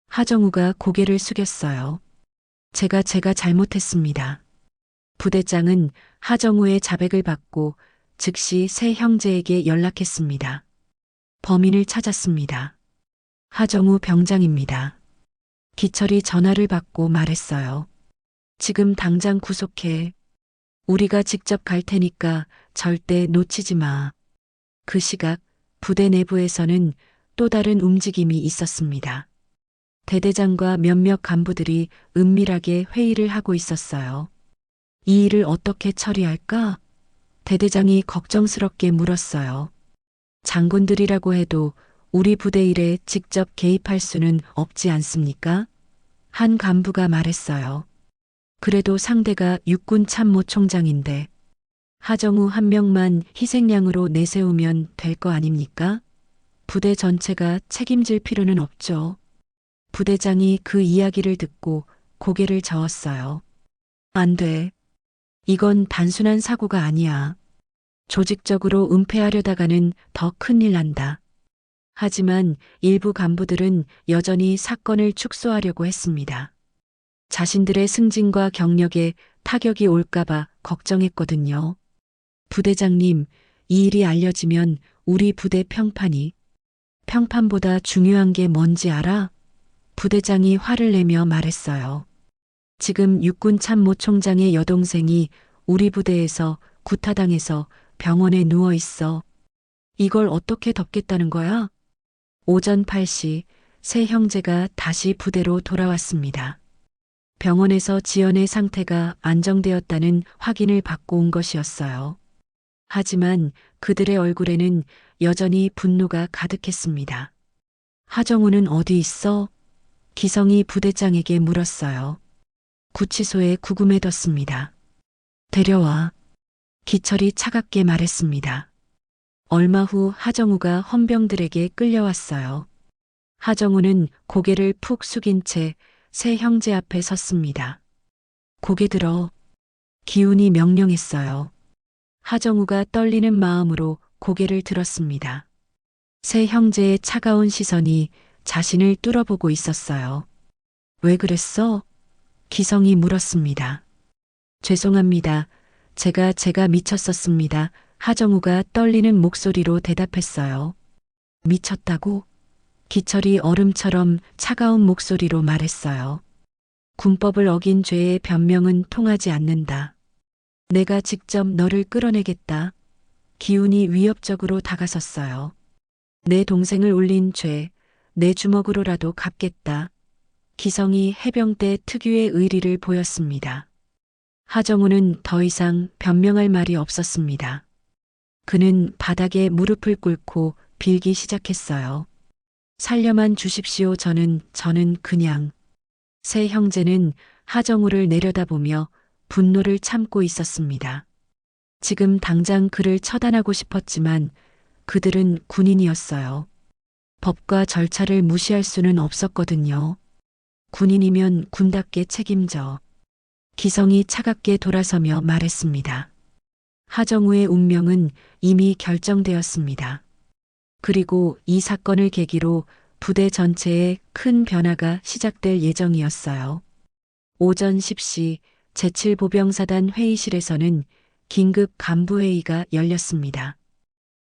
S1: 하정우가 고개를 숙였어요. 제가 잘못했습니다. 부대장은 하정우의 자백을 받고 즉시 세 형제에게 연락했습니다. 범인을 찾았습니다. 하정우 병장입니다. 기철이 전화를 받고 말했어요. 지금 당장 구속해. 우리가 직접 갈 테니까 절대 놓치지 마. 그 시각 부대 내부에서는 또 다른 움직임이 있었습니다. 대대장과 몇몇 간부들이 은밀하게 회의를 하고 있었어요. 이 일을 어떻게 처리할까? 대대장이 걱정스럽게 물었어요. 장군들이라고 해도 우리 부대 일에 직접 개입할 수는 없지 않습니까? 한 간부가 말했어요. 그래도 상대가 육군 참모총장인데 하정우 한 명만 희생양으로 내세우면 될 거 아닙니까? 부대 전체가 책임질 필요는 없죠. 부대장이 그 이야기를 듣고 고개를 저었어요. 안 돼. 이건 단순한 사고가 아니야. 조직적으로 은폐하려다가는 더 큰일 난다. 하지만 일부 간부들은 여전히 사건을 축소하려고 했습니다. 자신들의 승진과 경력에 타격이 올까봐 걱정했거든요. 부대장님, 이 일이 알려지면 우리 부대 평판보다 중요한 게 뭔지 알아? 부대장이 화를 내며 말했어요. 지금 육군 참모총장의 여동생이 우리 부대에서 구타당해서 병원에 누워 있어. 이걸 어떻게 덮겠다는 거야? 오전 8시 세 형제가 다시 부대로 돌아왔습니다. 병원에서 지연의 상태가 안정되었다는 확인을 받고 온 것이었어요. 하지만 그들의 얼굴에는 여전히 분노가 가득했습니다. 하정우는 어디 있어? 기성이 부대장에게 물었어요. 구치소에 구금해뒀습니다. 데려와. 기철이 차갑게 말했습니다. 얼마 후 하정우가 헌병들에게 끌려왔어요. 하정우는 고개를 푹 숙인 채 새 형제 앞에 섰습니다. 고개 들어. 기훈이 명령했어요. 하정우가 떨리는 마음으로 고개를 들었습니다. 새 형제의 차가운 시선이 자신을 뚫어보고 있었어요. 왜 그랬어? 기성이 물었습니다. 죄송합니다. 제가 미쳤었습니다. 하정우가 떨리는 목소리로 대답했어요. 미쳤다고? 기철이 얼음처럼 차가운 목소리로 말했어요. 군법을 어긴 죄의 변명은 통하지 않는다. 내가 직접 너를 끌어내겠다. 기훈이 위협적으로 다가섰어요. 내 동생을 울린 죄, 내 주먹으로라도 갚겠다. 기성이 해병대 특유의 의리를 보였습니다. 하정우는 더 이상 변명할 말이 없었습니다. 그는 바닥에 무릎을 꿇고 빌기 시작했어요. 살려만 주십시오. 저는 그냥. 새 형제는 하정우를 내려다보며 분노를 참고 있었습니다. 지금 당장 그를 처단하고 싶었지만 그들은 군인이었어요. 법과 절차를 무시할 수는 없었거든요. 군인이면 군답게 책임져. 기성이 차갑게 돌아서며 말했습니다. 하정우의 운명은 이미 결정되었습니다. 그리고 이 사건을 계기로 부대 전체에 큰 변화가 시작될 예정이었어요. 오전 10시 제7보병사단 회의실에서는 긴급 간부회의가 열렸습니다.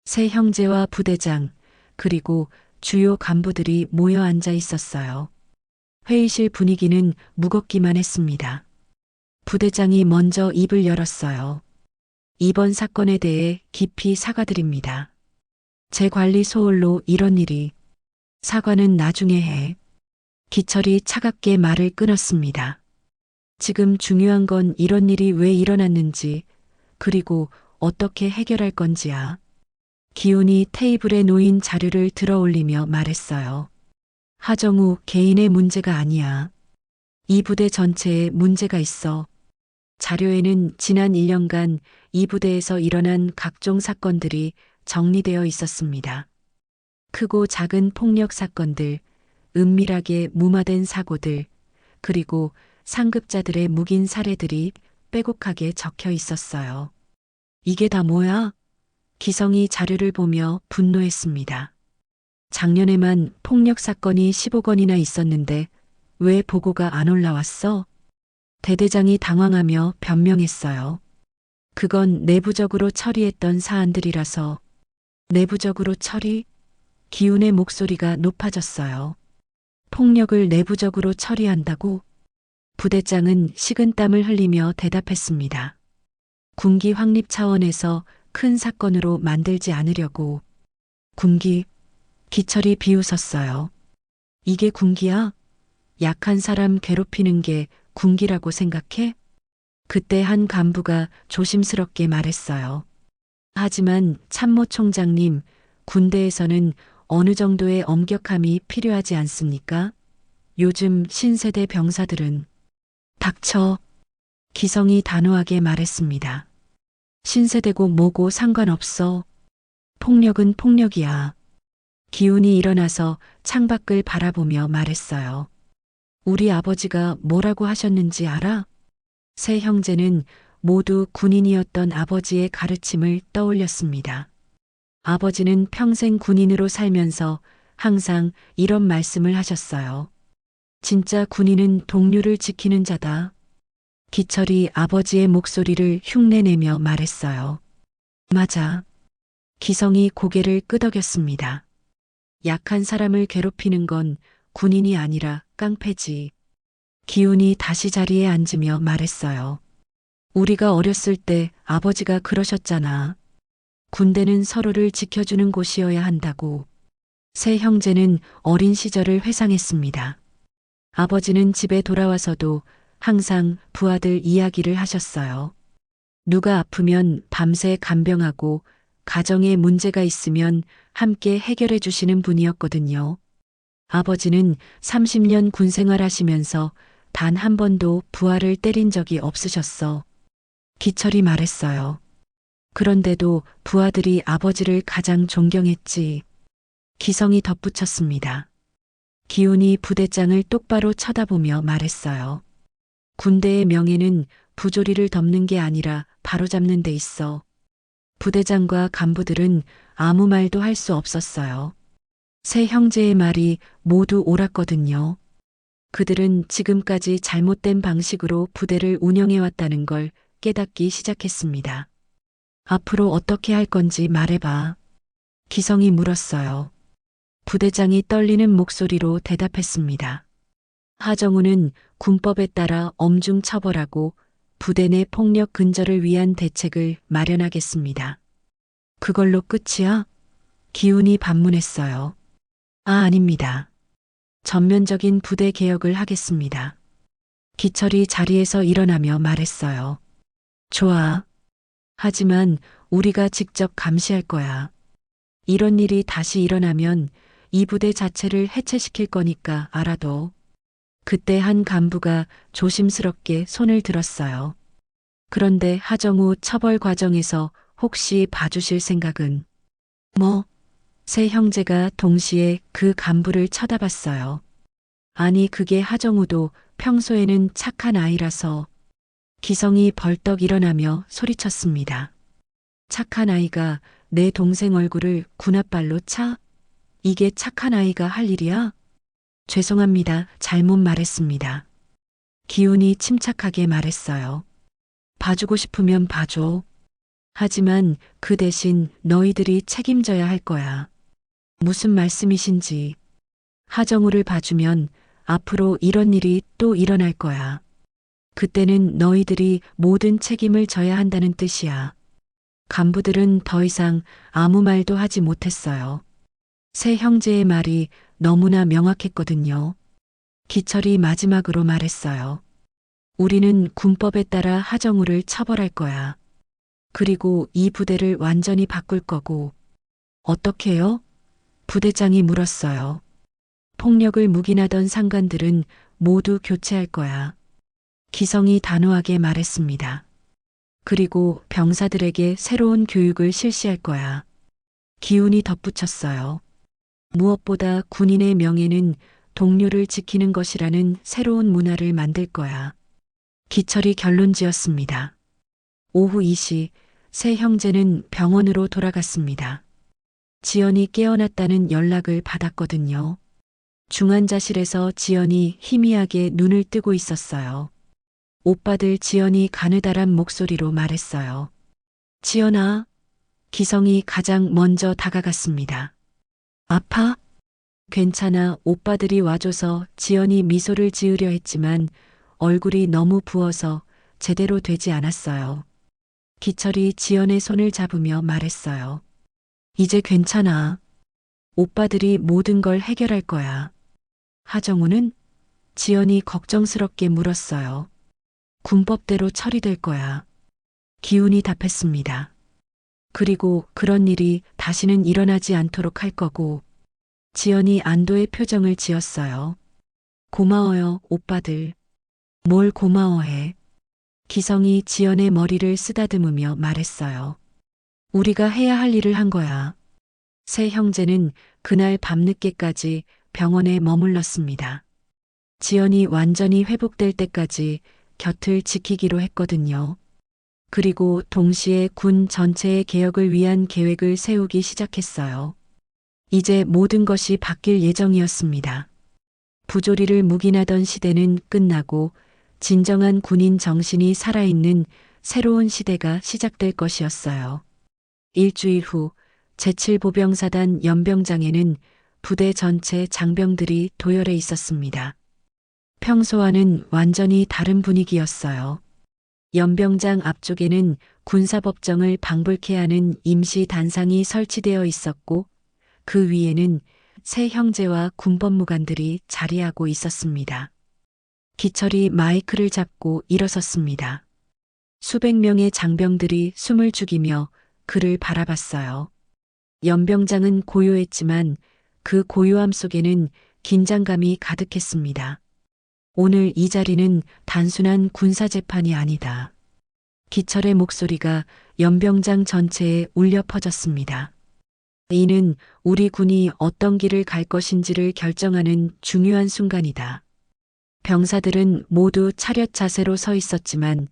S1: 새 형제와 부대장, 그리고 주요 간부들이 모여 앉아 있었어요. 회의실 분위기는 무겁기만 했습니다. 부대장이 먼저 입을 열었어요. 이번 사건에 대해 깊이 사과드립니다. 제 관리 소홀로 이런 일이. 사과는 나중에 해. 기철이 차갑게 말을 끊었습니다. 지금 중요한 건 이런 일이 왜 일어났는지, 그리고 어떻게 해결할 건지야. 기훈이 테이블에 놓인 자료를 들어 올리며 말했어요. 하정우 개인의 문제가 아니야. 이 부대 전체에 문제가 있어. 자료에는 지난 1년간 이 부대에서 일어난 각종 사건들이 정리되어 있었습니다. 크고 작은 폭력 사건들, 은밀하게 무마된 사고들, 그리고 상급자들의 묵인 사례들이 빼곡하게 적혀 있었어요. 이게 다 뭐야? 기성이 자료를 보며 분노했습니다. 작년에만 폭력 사건이 15건이나 있었는데 왜 보고가 안 올라왔어? 대대장이 당황하며 변명했어요. 그건 내부적으로 처리했던 사안들이라서. 내부적으로 처리? 기훈의 목소리가 높아졌어요. 폭력을 내부적으로 처리한다고? 부대장은 식은땀을 흘리며 대답했습니다. 군기 확립 차원에서 큰 사건으로 만들지 않으려고. 군기? 기철이 비웃었어요. 이게 군기야? 약한 사람 괴롭히는 게 군기라고 생각해? 그때 한 간부가 조심스럽게 말했어요. 하지만 참모총장님, 군대에서는 어느 정도의 엄격함이 필요하지 않습니까? 요즘 신세대 병사들은. 닥쳐. 기성이 단호하게 말했습니다. 신세대고 뭐고 상관없어. 폭력은 폭력이야. 기훈이 일어나서 창밖을 바라보며 말했어요. 우리 아버지가 뭐라고 하셨는지 알아? 세 형제는 모두 군인이었던 아버지의 가르침을 떠올렸습니다. 아버지는 평생 군인으로 살면서 항상 이런 말씀을 하셨어요. 진짜 군인은 동료를 지키는 자다. 기철이 아버지의 목소리를 흉내내며 말했어요. 맞아. 기성이 고개를 끄덕였습니다. 약한 사람을 괴롭히는 건 군인이 아니라 깡패지. 기훈이 다시 자리에 앉으며 말했어요. 우리가 어렸을 때 아버지가 그러셨잖아. 군대는 서로를 지켜주는 곳이어야 한다고. 세 형제는 어린 시절을 회상했습니다. 아버지는 집에 돌아와서도 항상 부하들 이야기를 하셨어요. 누가 아프면 밤새 간병하고 가정에 문제가 있으면 함께 해결해 주시는 분이었거든요. 아버지는 30년 군 생활하시면서 단 한 번도 부하를 때린 적이 없으셨어. 기철이 말했어요. 그런데도 부하들이 아버지를 가장 존경했지. 기성이 덧붙였습니다. 기훈이 부대장을 똑바로 쳐다보며 말했어요. 군대의 명예는 부조리를 덮는 게 아니라 바로잡는 데 있어. 부대장과 간부들은 아무 말도 할 수 없었어요. 세 형제의 말이 모두 옳았거든요. 그들은 지금까지 잘못된 방식으로 부대를 운영해왔다는 걸 깨닫기 시작했습니다. 앞으로 어떻게 할 건지 말해봐. 기성이 물었어요. 부대장이 떨리는 목소리로 대답했습니다. 하정우는 군법에 따라 엄중 처벌하고 부대 내 폭력 근절을 위한 대책을 마련하겠습니다. 그걸로 끝이야? 기훈이 반문했어요. 아닙니다. 전면적인 부대 개혁을 하겠습니다. 기철이 자리에서 일어나며 말했어요. 좋아. 하지만 우리가 직접 감시할 거야. 이런 일이 다시 일어나면 이 부대 자체를 해체시킬 거니까 알아둬. 그때 한 간부가 조심스럽게 손을 들었어요. 그런데 하정우 처벌 과정에서 혹시 봐주실 생각은? 뭐? 세 형제가 동시에 그 간부를 쳐다봤어요. 아니 그게 하정우도 평소에는 착한 아이라서. 기성이 벌떡 일어나며 소리쳤습니다. 착한 아이가 내 동생 얼굴을 군홧발로 차? 이게 착한 아이가 할 일이야? 죄송합니다. 잘못 말했습니다. 기훈이 침착하게 말했어요. 봐주고 싶으면 봐줘. 하지만 그 대신 너희들이 책임져야 할 거야. 무슨 말씀이신지. 하정우를 봐주면 앞으로 이런 일이 또 일어날 거야. 그때는 너희들이 모든 책임을 져야 한다는 뜻이야. 간부들은 더 이상 아무 말도 하지 못했어요. 세 형제의 말이 너무나 명확했거든요. 기철이 마지막으로 말했어요. 우리는 군법에 따라 하정우를 처벌할 거야. 그리고 이 부대를 완전히 바꿀 거고. 어떻게요? 부대장이 물었어요. 폭력을 묵인하던 상관들은 모두 교체할 거야. 기성이 단호하게 말했습니다. 그리고 병사들에게 새로운 교육을 실시할 거야. 기훈이 덧붙였어요. 무엇보다 군인의 명예는 동료를 지키는 것이라는 새로운 문화를 만들 거야. 기철이 결론 지었습니다. 오후 2시 세 형제는 병원으로 돌아갔습니다. 지연이 깨어났다는 연락을 받았거든요. 중환자실에서 지연이 희미하게 눈을 뜨고 있었어요. 오빠들 지연이 가느다란 목소리로 말했어요. 지연아. 기성이 가장 먼저 다가갔습니다. 아파? 괜찮아. 오빠들이 와줘서 지연이 미소를 지으려 했지만 얼굴이 너무 부어서 제대로 되지 않았어요. 기철이 지연의 손을 잡으며 말했어요. 이제 괜찮아. 오빠들이 모든 걸 해결할 거야. 하정우는? 지연이 걱정스럽게 물었어요. 군법대로 처리될 거야. 기훈이 답했습니다. 그리고 그런 일이 다시는 일어나지 않도록 할 거고. 지연이 안도의 표정을 지었어요. 고마워요, 오빠들. 뭘 고마워해. 기성이 지연의 머리를 쓰다듬으며 말했어요. 우리가 해야 할 일을 한 거야. 세 형제는 그날 밤늦게까지 병원에 머물렀습니다. 지연이 완전히 회복될 때까지 곁을 지키기로 했거든요. 그리고 동시에 군 전체의 개혁을 위한 계획을 세우기 시작했어요. 이제 모든 것이 바뀔 예정이었습니다. 부조리를 묵인하던 시대는 끝나고 진정한 군인 정신이 살아있는 새로운 시대가 시작될 것이었어요. 일주일 후 제7보병사단 연병장에는 부대 전체 장병들이 도열해 있었습니다. 평소와는 완전히 다른 분위기였어요. 연병장 앞쪽에는 군사법정을 방불케 하는 임시 단상이 설치되어 있었고 그 위에는 세 형제와 군법무관들이 자리하고 있었습니다. 기철이 마이크를 잡고 일어섰습니다. 수백 명의 장병들이 숨을 죽이며 그를 바라봤어요. 연병장은 고요했지만 그 고요함 속에는 긴장감이 가득했습니다. 오늘 이 자리는 단순한 군사재판이 아니다. 기철의 목소리가 연병장 전체에 울려 퍼졌습니다. 이는 우리 군이 어떤 길을 갈 것인지를 결정하는 중요한 순간이다. 병사들은 모두 차렷 자세로 서 있었지만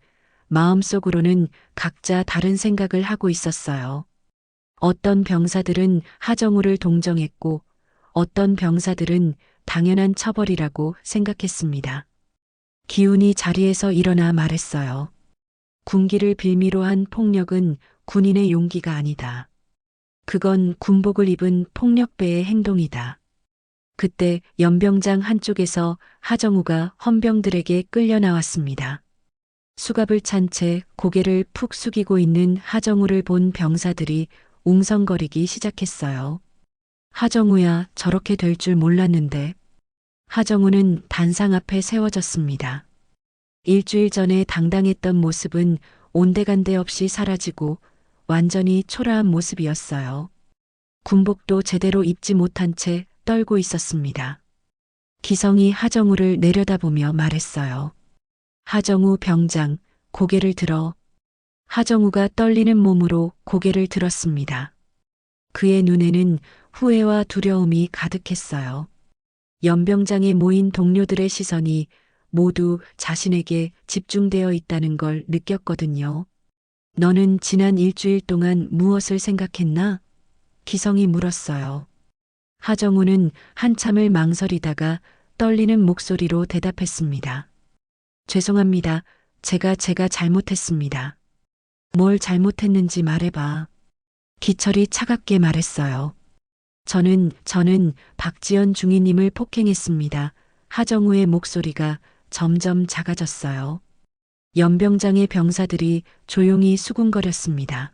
S1: 마음속으로는 각자 다른 생각을 하고 있었어요. 어떤 병사들은 하정우를 동정했고 어떤 병사들은 당연한 처벌이라고 생각했습니다. 기훈이 자리에서 일어나 말했어요. 군기를 빌미로 한 폭력은 군인의 용기가 아니다. 그건 군복을 입은 폭력배의 행동이다. 그때 연병장 한쪽에서 하정우가 헌병들에게 끌려 나왔습니다. 수갑을 찬 채 고개를 푹 숙이고 있는 하정우를 본 병사들이 웅성거리기 시작했어요. 하정우야, 저렇게 될 줄 몰랐는데. 하정우는 단상 앞에 세워졌습니다. 일주일 전에 당당했던 모습은 온데간데 없이 사라지고 완전히 초라한 모습이었어요. 군복도 제대로 입지 못한 채 떨고 있었습니다. 기성이 하정우를 내려다보며 말했어요. 하정우 병장, 고개를 들어. 하정우가 떨리는 몸으로 고개를 들었습니다. 그의 눈에는 후회와 두려움이 가득했어요. 연병장에 모인 동료들의 시선이 모두 자신에게 집중되어 있다는 걸 느꼈거든요. 너는 지난 일주일 동안 무엇을 생각했나? 기성이 물었어요. 하정우는 한참을 망설이다가 떨리는 목소리로 대답했습니다. 죄송합니다. 제가 잘못했습니다. 뭘 잘못했는지 말해봐. 기철이 차갑게 말했어요. 저는 박지연 중위님을 폭행했습니다. 하정우의 목소리가 점점 작아졌어요. 연병장의 병사들이 조용히 수군거렸습니다.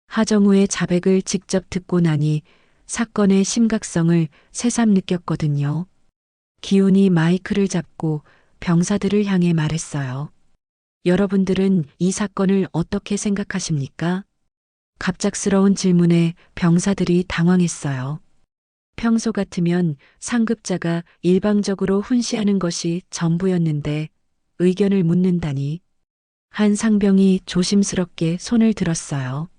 S1: 하정우의 자백을 직접 듣고 나니 사건의 심각성을 새삼 느꼈거든요. 기훈이 마이크를 잡고 병사들을 향해 말했어요. 여러분들은 이 사건을 어떻게 생각하십니까? 갑작스러운 질문에 병사들이 당황했어요. 평소 같으면 상급자가 일방적으로 훈시하는 것이 전부였는데 의견을 묻는다니. 한 상병이 조심스럽게 손을 들었어요.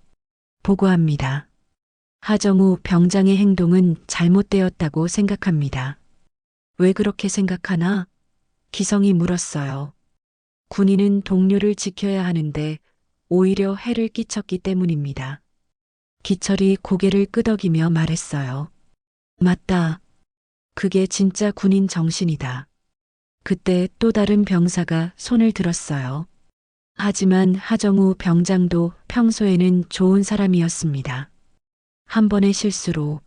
S1: 보고합니다. 하정우 병장의 행동은 잘못되었다고 생각합니다. 왜 그렇게 생각하나? 기성이 물었어요. 군인은 동료를 지켜야 하는데 오히려 해를 끼쳤기 때문입니다. 기철이 고개를 끄덕이며 말했어요. 맞다. 그게 진짜 군인 정신이다. 그때 또 다른 병사가 손을 들었어요. 하지만 하정우 병장도 평소에는 좋은 사람이었습니다. 한 번의 실수로.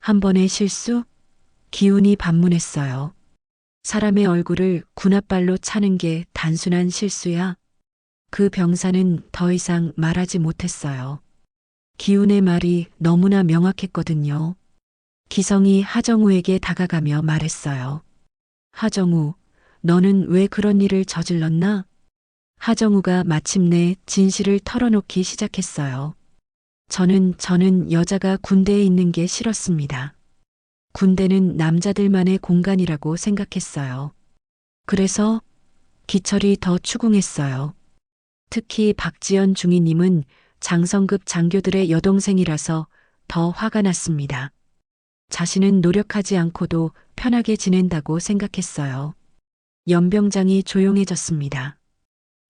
S1: 한 번의 실수? 기훈이 반문했어요. 사람의 얼굴을 군홧발로 차는 게 단순한 실수야? 그 병사는 더 이상 말하지 못했어요. 기훈의 말이 너무나 명확했거든요. 기성이 하정우에게 다가가며 말했어요. 하정우, 너는 왜 그런 일을 저질렀나? 하정우가 마침내 진실을 털어놓기 시작했어요. 저는 여자가 군대에 있는 게 싫었습니다. 군대는 남자들만의 공간이라고 생각했어요. 그래서 기철이 더 추궁했어요. 특히 박지연 중위님은 장성급 장교들의 여동생이라서 더 화가 났습니다. 자신은 노력하지 않고도 편하게 지낸다고 생각했어요. 연병장이 조용해졌습니다.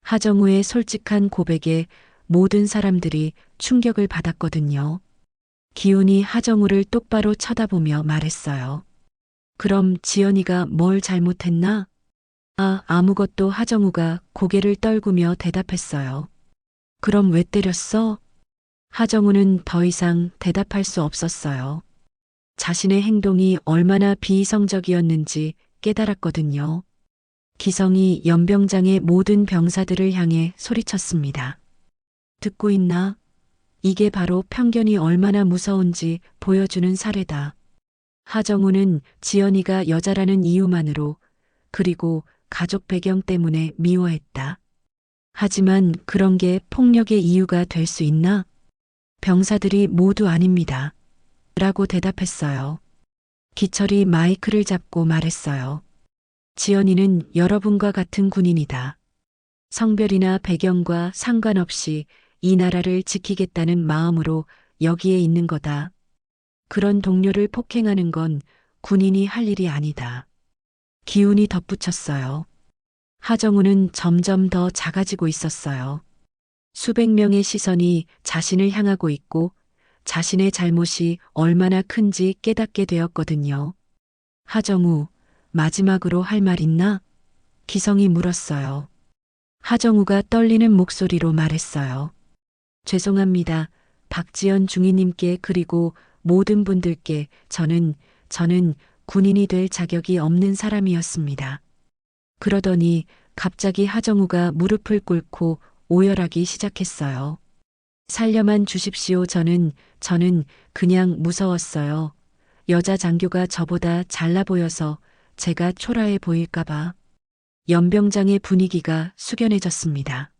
S1: 하정우의 솔직한 고백에 모든 사람들이 충격을 받았거든요. 기훈이 하정우를 똑바로 쳐다보며 말했어요. 그럼 지연이가 뭘 잘못했나? 아무것도. 하정우가 고개를 떨구며 대답했어요. 그럼 왜 때렸어? 하정우는 더 이상 대답할 수 없었어요. 자신의 행동이 얼마나 비이성적이었는지 깨달았거든요. 기성이 연병장의 모든 병사들을 향해 소리쳤습니다. 듣고 있나? 이게 바로 편견이 얼마나 무서운지 보여주는 사례다. 하정우는 지연이가 여자라는 이유만으로, 그리고 가족 배경 때문에 미워했다. 하지만 그런 게 폭력의 이유가 될 수 있나? 병사들이 모두 아닙니다. 라고 대답했어요. 기철이 마이크를 잡고 말했어요. 지연이는 여러분과 같은 군인이다. 성별이나 배경과 상관없이 이 나라를 지키겠다는 마음으로 여기에 있는 거다. 그런 동료를 폭행하는 건 군인이 할 일이 아니다. 기운이 덧붙였어요. 하정우는 점점 더 작아지고 있었어요. 수백 명의 시선이 자신을 향하고 있고 자신의 잘못이 얼마나 큰지 깨닫게 되었거든요. 하정우, 마지막으로 할 말 있나? 기성이 물었어요. 하정우가 떨리는 목소리로 말했어요. 죄송합니다. 박지연 중위님께 그리고 모든 분들께 저는 군인이 될 자격이 없는 사람이었습니다. 그러더니 갑자기 하정우가 무릎을 꿇고 오열하기 시작했어요. 살려만 주십시오. 저는 그냥 무서웠어요. 여자 장교가 저보다 잘나 보여서 제가 초라해 보일까봐. 연병장의 분위기가 숙연해졌습니다.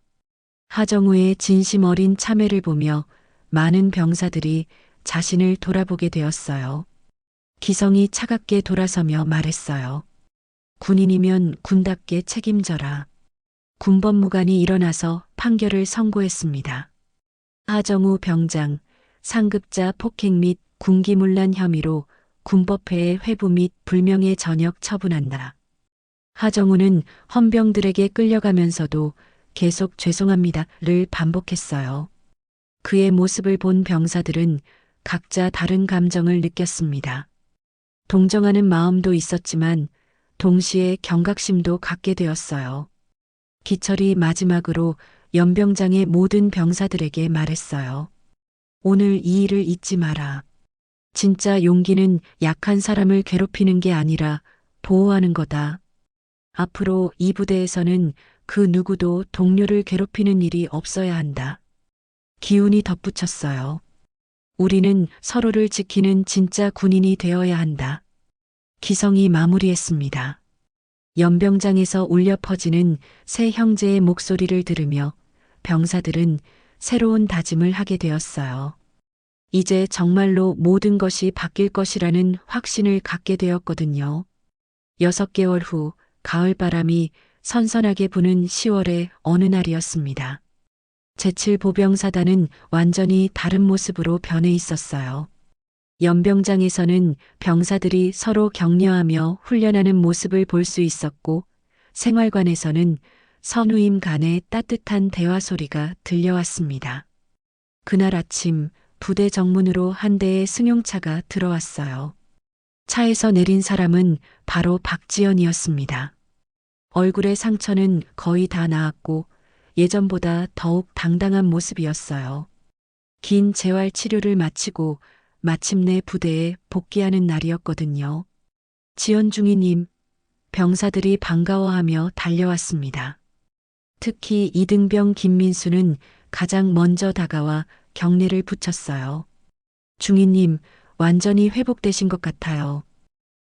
S1: 하정우의 진심 어린 참회를 보며 많은 병사들이 자신을 돌아보게 되었어요. 기성이 차갑게 돌아서며 말했어요. 군인이면 군답게 책임져라. 군법무관이 일어나서 판결을 선고했습니다. 하정우 병장, 상급자 폭행 및 군기문란 혐의로 군법회의 회부 및 불명예 전역 처분한다. 하정우는 헌병들에게 끌려가면서도 계속 죄송합니다를 반복했어요. 그의 모습을 본 병사들은 각자 다른 감정을 느꼈습니다. 동정하는 마음도 있었지만 동시에 경각심도 갖게 되었어요. 기철이 마지막으로 연병장의 모든 병사들에게 말했어요. 오늘 이 일을 잊지 마라. 진짜 용기는 약한 사람을 괴롭히는 게 아니라 보호하는 거다. 앞으로 이 부대에서는 그 누구도 동료를 괴롭히는 일이 없어야 한다. 기운이 덧붙였어요. 우리는 서로를 지키는 진짜 군인이 되어야 한다. 기성이 마무리했습니다. 연병장에서 울려 퍼지는 세 형제의 목소리를 들으며 병사들은 새로운 다짐을 하게 되었어요. 이제 정말로 모든 것이 바뀔 것이라는 확신을 갖게 되었거든요. 6개월 후 가을바람이 선선하게 부는 10월의 어느 날이었습니다. 제7보병사단은 완전히 다른 모습으로 변해 있었어요. 연병장에서는 병사들이 서로 격려하며 훈련하는 모습을 볼 수 있었고 생활관에서는 선우임 간의 따뜻한 대화 소리가 들려왔습니다. 그날 아침 부대 정문으로 한 대의 승용차가 들어왔어요. 차에서 내린 사람은 바로 박지연이었습니다. 얼굴의 상처는 거의 다 나았고 예전보다 더욱 당당한 모습이었어요. 긴 재활 치료를 마치고 마침내 부대에 복귀하는 날이었거든요. 지연중위님, 병사들이 반가워하며 달려왔습니다. 특히 이등병 김민수는 가장 먼저 다가와 경례를 붙였어요. 중위님, 완전히 회복되신 것 같아요.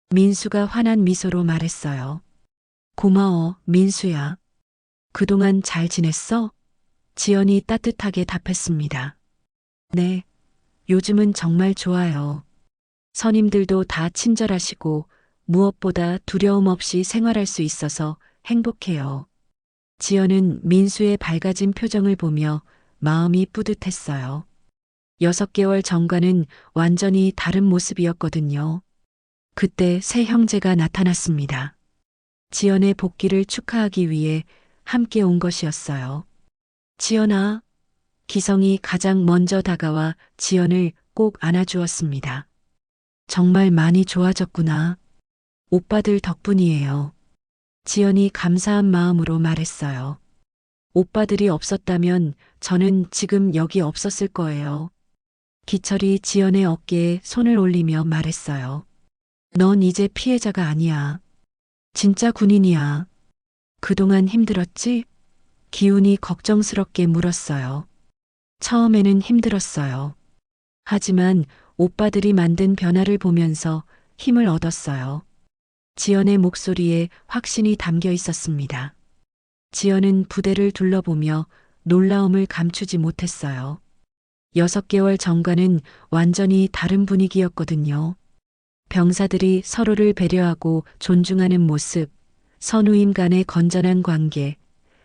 S1: 민수가 환한 미소로 말했어요. 고마워, 민수야. 그동안 잘 지냈어? 지연이 따뜻하게 답했습니다. 네, 요즘은 정말 좋아요. 선임들도 다 친절하시고 무엇보다 두려움 없이 생활할 수 있어서 행복해요. 지연은 민수의 밝아진 표정을 보며 마음이 뿌듯했어요. 6개월 전과는 완전히 다른 모습이었거든요. 그때 세 형제가 나타났습니다. 지연의 복귀를 축하하기 위해 함께 온 것이었어요. 지연아, 기성이 가장 먼저 다가와 지연을 꼭 안아주었습니다. 정말 많이 좋아졌구나. 오빠들 덕분이에요. 지연이 감사한 마음으로 말했어요. 오빠들이 없었다면 저는 지금 여기 없었을 거예요. 기철이 지연의 어깨에 손을 올리며 말했어요. 넌 이제 피해자가 아니야. 진짜 군인이야. 그동안 힘들었지? 기훈이 걱정스럽게 물었어요. 처음에는 힘들었어요. 하지만 오빠들이 만든 변화를 보면서 힘을 얻었어요. 지연의 목소리에 확신이 담겨 있었습니다. 지연은 부대를 둘러보며 놀라움을 감추지 못했어요. 6개월 전과는 완전히 다른 분위기였거든요. 병사들이 서로를 배려하고 존중하는 모습, 선우임 간의 건전한 관계,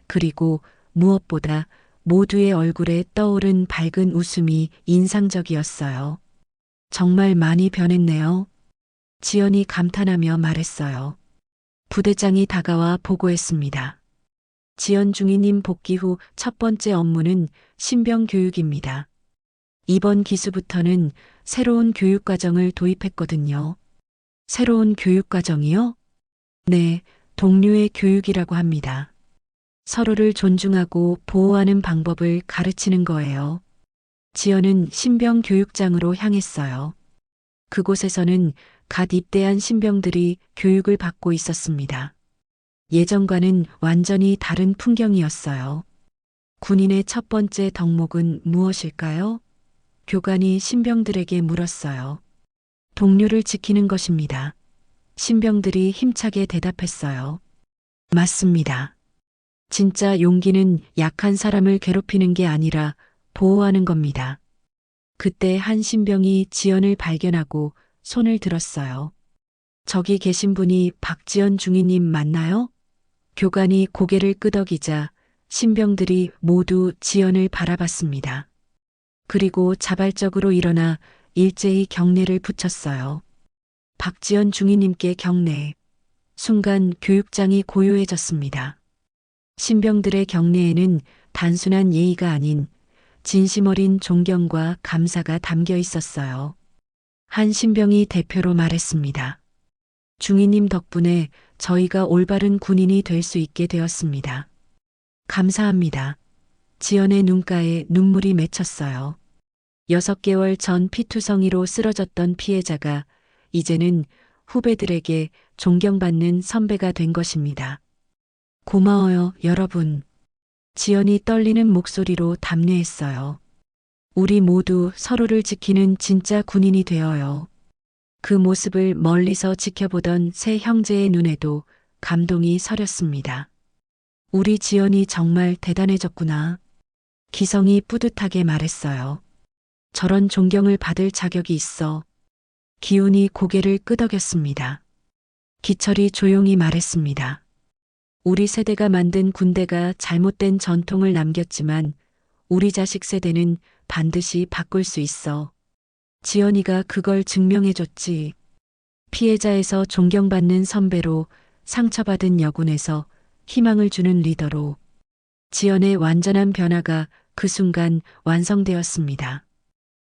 S1: 그리고 무엇보다 모두의 얼굴에 떠오른 밝은 웃음이 인상적이었어요. 정말 많이 변했네요. 지연이 감탄하며 말했어요. 부대장이 다가와 보고했습니다. 지연 중위님 복귀 후 첫 번째 업무는 신병 교육입니다. 이번 기수부터는 새로운 교육 과정을 도입했거든요. 새로운 교육 과정이요? 네, 동료의 교육이라고 합니다. 서로를 존중하고 보호하는 방법을 가르치는 거예요. 지연은 신병 교육장으로 향했어요. 그곳에서는 갓 입대한 신병들이 교육을 받고 있었습니다. 예전과는 완전히 다른 풍경이었어요. 군인의 첫 번째 덕목은 무엇일까요? 교관이 신병들에게 물었어요. 동료를 지키는 것입니다. 신병들이 힘차게 대답했어요. 맞습니다. 진짜 용기는 약한 사람을 괴롭히는 게 아니라 보호하는 겁니다. 그때 한 신병이 지연을 발견하고 손을 들었어요. 저기 계신 분이 박지연 중위님 맞나요? 교관이 고개를 끄덕이자 신병들이 모두 지연을 바라봤습니다. 그리고 자발적으로 일어나 일제히 경례를 붙였어요. 박지연 중위님께 경례. 순간 교육장이 고요해졌습니다. 신병들의 경례에는 단순한 예의가 아닌 진심 어린 존경과 감사가 담겨 있었어요. 한 신병이 대표로 말했습니다. 중위님 덕분에 저희가 올바른 군인이 될 수 있게 되었습니다. 감사합니다. 지연의 눈가에 눈물이 맺혔어요. 6개월 전 피투성이로 쓰러졌던 피해자가 이제는 후배들에게 존경받는 선배가 된 것입니다. 고마워요, 여러분. 지연이 떨리는 목소리로 답례했어요. 우리 모두 서로를 지키는 진짜 군인이 되어요. 그 모습을 멀리서 지켜보던 세 형제의 눈에도 감동이 서렸습니다. 우리 지연이 정말 대단해졌구나. 기성이 뿌듯하게 말했어요. 저런 존경을 받을 자격이 있어. 기훈이 고개를 끄덕였습니다. 기철이 조용히 말했습니다. 우리 세대가 만든 군대가 잘못된 전통을 남겼지만 우리 자식 세대는 반드시 바꿀 수 있어. 지연이가 그걸 증명해줬지. 피해자에서 존경받는 선배로, 상처받은 여군에서 희망을 주는 리더로. 지연의 완전한 변화가 그 순간 완성되었습니다.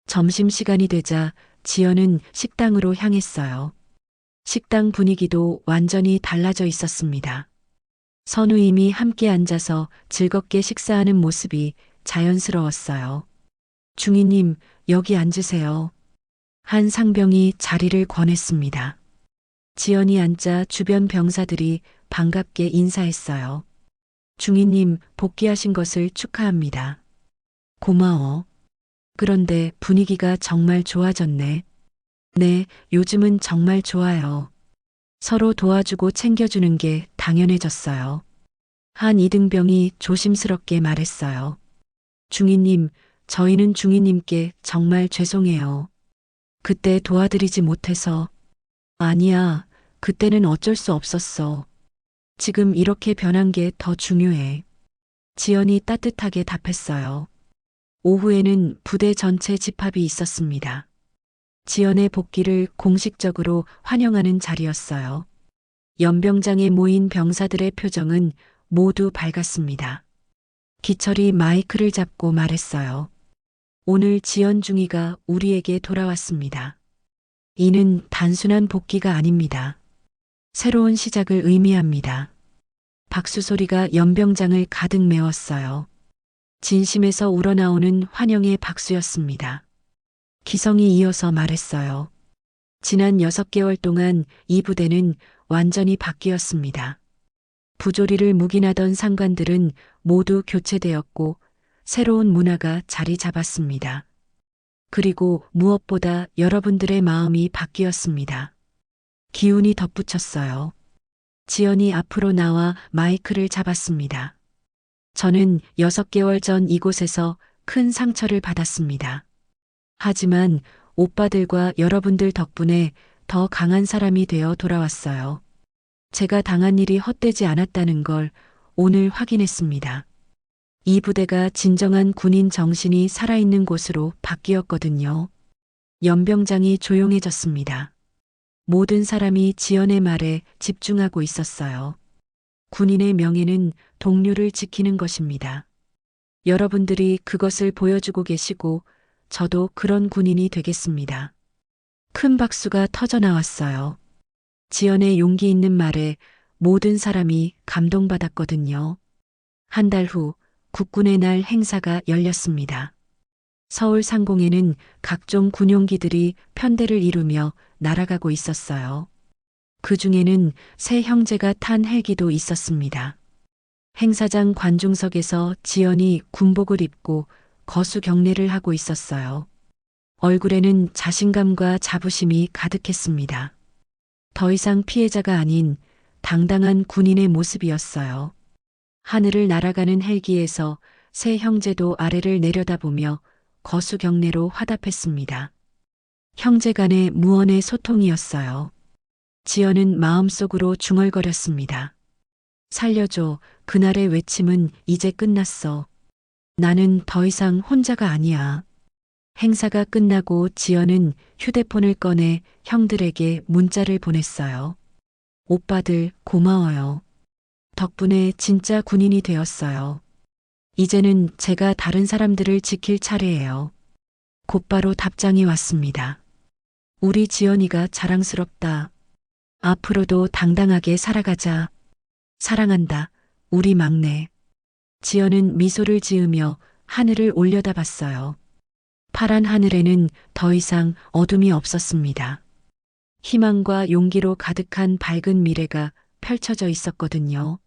S1: 점심시간이 되자 지연은 식당으로 향했어요. 식당 분위기도 완전히 달라져 있었습니다. 선우임이 함께 앉아서 즐겁게 식사하는 모습이 자연스러웠어요. 중위님, 여기 앉으세요. 한 상병이 자리를 권했습니다. 지연이 앉자 주변 병사들이 반갑게 인사했어요. 중위님, 복귀하신 것을 축하합니다. 고마워. 그런데 분위기가 정말 좋아졌네. 네, 요즘은 정말 좋아요. 서로 도와주고 챙겨주는 게 당연해졌어요. 한 이등병이 조심스럽게 말했어요. 중위님, 저희는 중위님께 정말 죄송해요. 그때 도와드리지 못해서. 아니야, 그때는 어쩔 수 없었어. 지금 이렇게 변한 게 더 중요해. 지연이 따뜻하게 답했어요. 오후에는 부대 전체 집합이 있었습니다. 지연의 복귀를 공식적으로 환영하는 자리였어요. 연병장에 모인 병사들의 표정은 모두 밝았습니다. 기철이 마이크를 잡고 말했어요. 오늘 지연 중위가 우리에게 돌아왔습니다. 이는 단순한 복귀가 아닙니다. 새로운 시작을 의미합니다. 박수 소리가 연병장을 가득 메웠어요. 진심에서 우러나오는 환영의 박수였습니다. 기성이 이어서 말했어요. 지난 6개월 동안 이 부대는 완전히 바뀌었습니다. 부조리를 묵인하던 상관들은 모두 교체되었고 새로운 문화가 자리 잡았습니다. 그리고 무엇보다 여러분들의 마음이 바뀌었습니다. 기훈이 덧붙였어요. 지연이 앞으로 나와 마이크를 잡았습니다. 저는 6개월 전 이곳에서 큰 상처를 받았습니다. 하지만 오빠들과 여러분들 덕분에 더 강한 사람이 되어 돌아왔어요. 제가 당한 일이 헛되지 않았다는 걸 오늘 확인했습니다. 이 부대가 진정한 군인 정신이 살아있는 곳으로 바뀌었거든요. 연병장이 조용해졌습니다. 모든 사람이 지연의 말에 집중하고 있었어요. 군인의 명예는 동료를 지키는 것입니다. 여러분들이 그것을 보여주고 계시고 저도 그런 군인이 되겠습니다. 큰 박수가 터져 나왔어요. 지연의 용기 있는 말에 모든 사람이 감동받았거든요. 한 달 후 국군의 날 행사가 열렸습니다. 서울 상공에는 각종 군용기들이 편대를 이루며 날아가고 있었어요. 그 중에는 세 형제가 탄 헬기도 있었습니다. 행사장 관중석에서 지연이 군복을 입고 거수 경례를 하고 있었어요. 얼굴에는 자신감과 자부심이 가득했습니다. 더 이상 피해자가 아닌 당당한 군인의 모습이었어요. 하늘을 날아가는 헬기에서 세 형제도 아래를 내려다보며 거수 경례로 화답했습니다. 형제 간의 무언의 소통이었어요. 지연은 마음속으로 중얼거렸습니다. 살려줘, 그날의 외침은 이제 끝났어. 나는 더 이상 혼자가 아니야. 행사가 끝나고 지연은 휴대폰을 꺼내 형들에게 문자를 보냈어요. 오빠들 고마워요. 덕분에 진짜 군인이 되었어요. 이제는 제가 다른 사람들을 지킬 차례예요. 곧바로 답장이 왔습니다. 우리 지연이가 자랑스럽다. 앞으로도 당당하게 살아가자. 사랑한다, 우리 막내. 지연은 미소를 지으며 하늘을 올려다봤어요. 파란 하늘에는 더 이상 어둠이 없었습니다. 희망과 용기로 가득한 밝은 미래가 펼쳐져 있었거든요.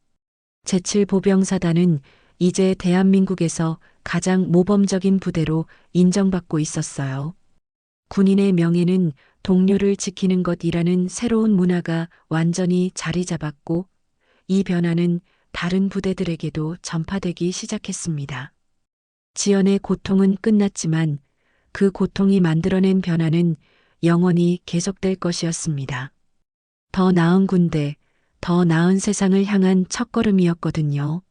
S1: 제7보병사단은 이제 대한민국에서 가장 모범적인 부대로 인정받고 있었어요. 군인의 명예는 동료를 지키는 것이라는 새로운 문화가 완전히 자리 잡았고 이 변화는 다른 부대들에게도 전파되기 시작했습니다. 지연의 고통은 끝났지만 그 고통이 만들어낸 변화는 영원히 계속될 것이었습니다. 더 나은 군대, 더 나은 세상을 향한 첫걸음이었거든요.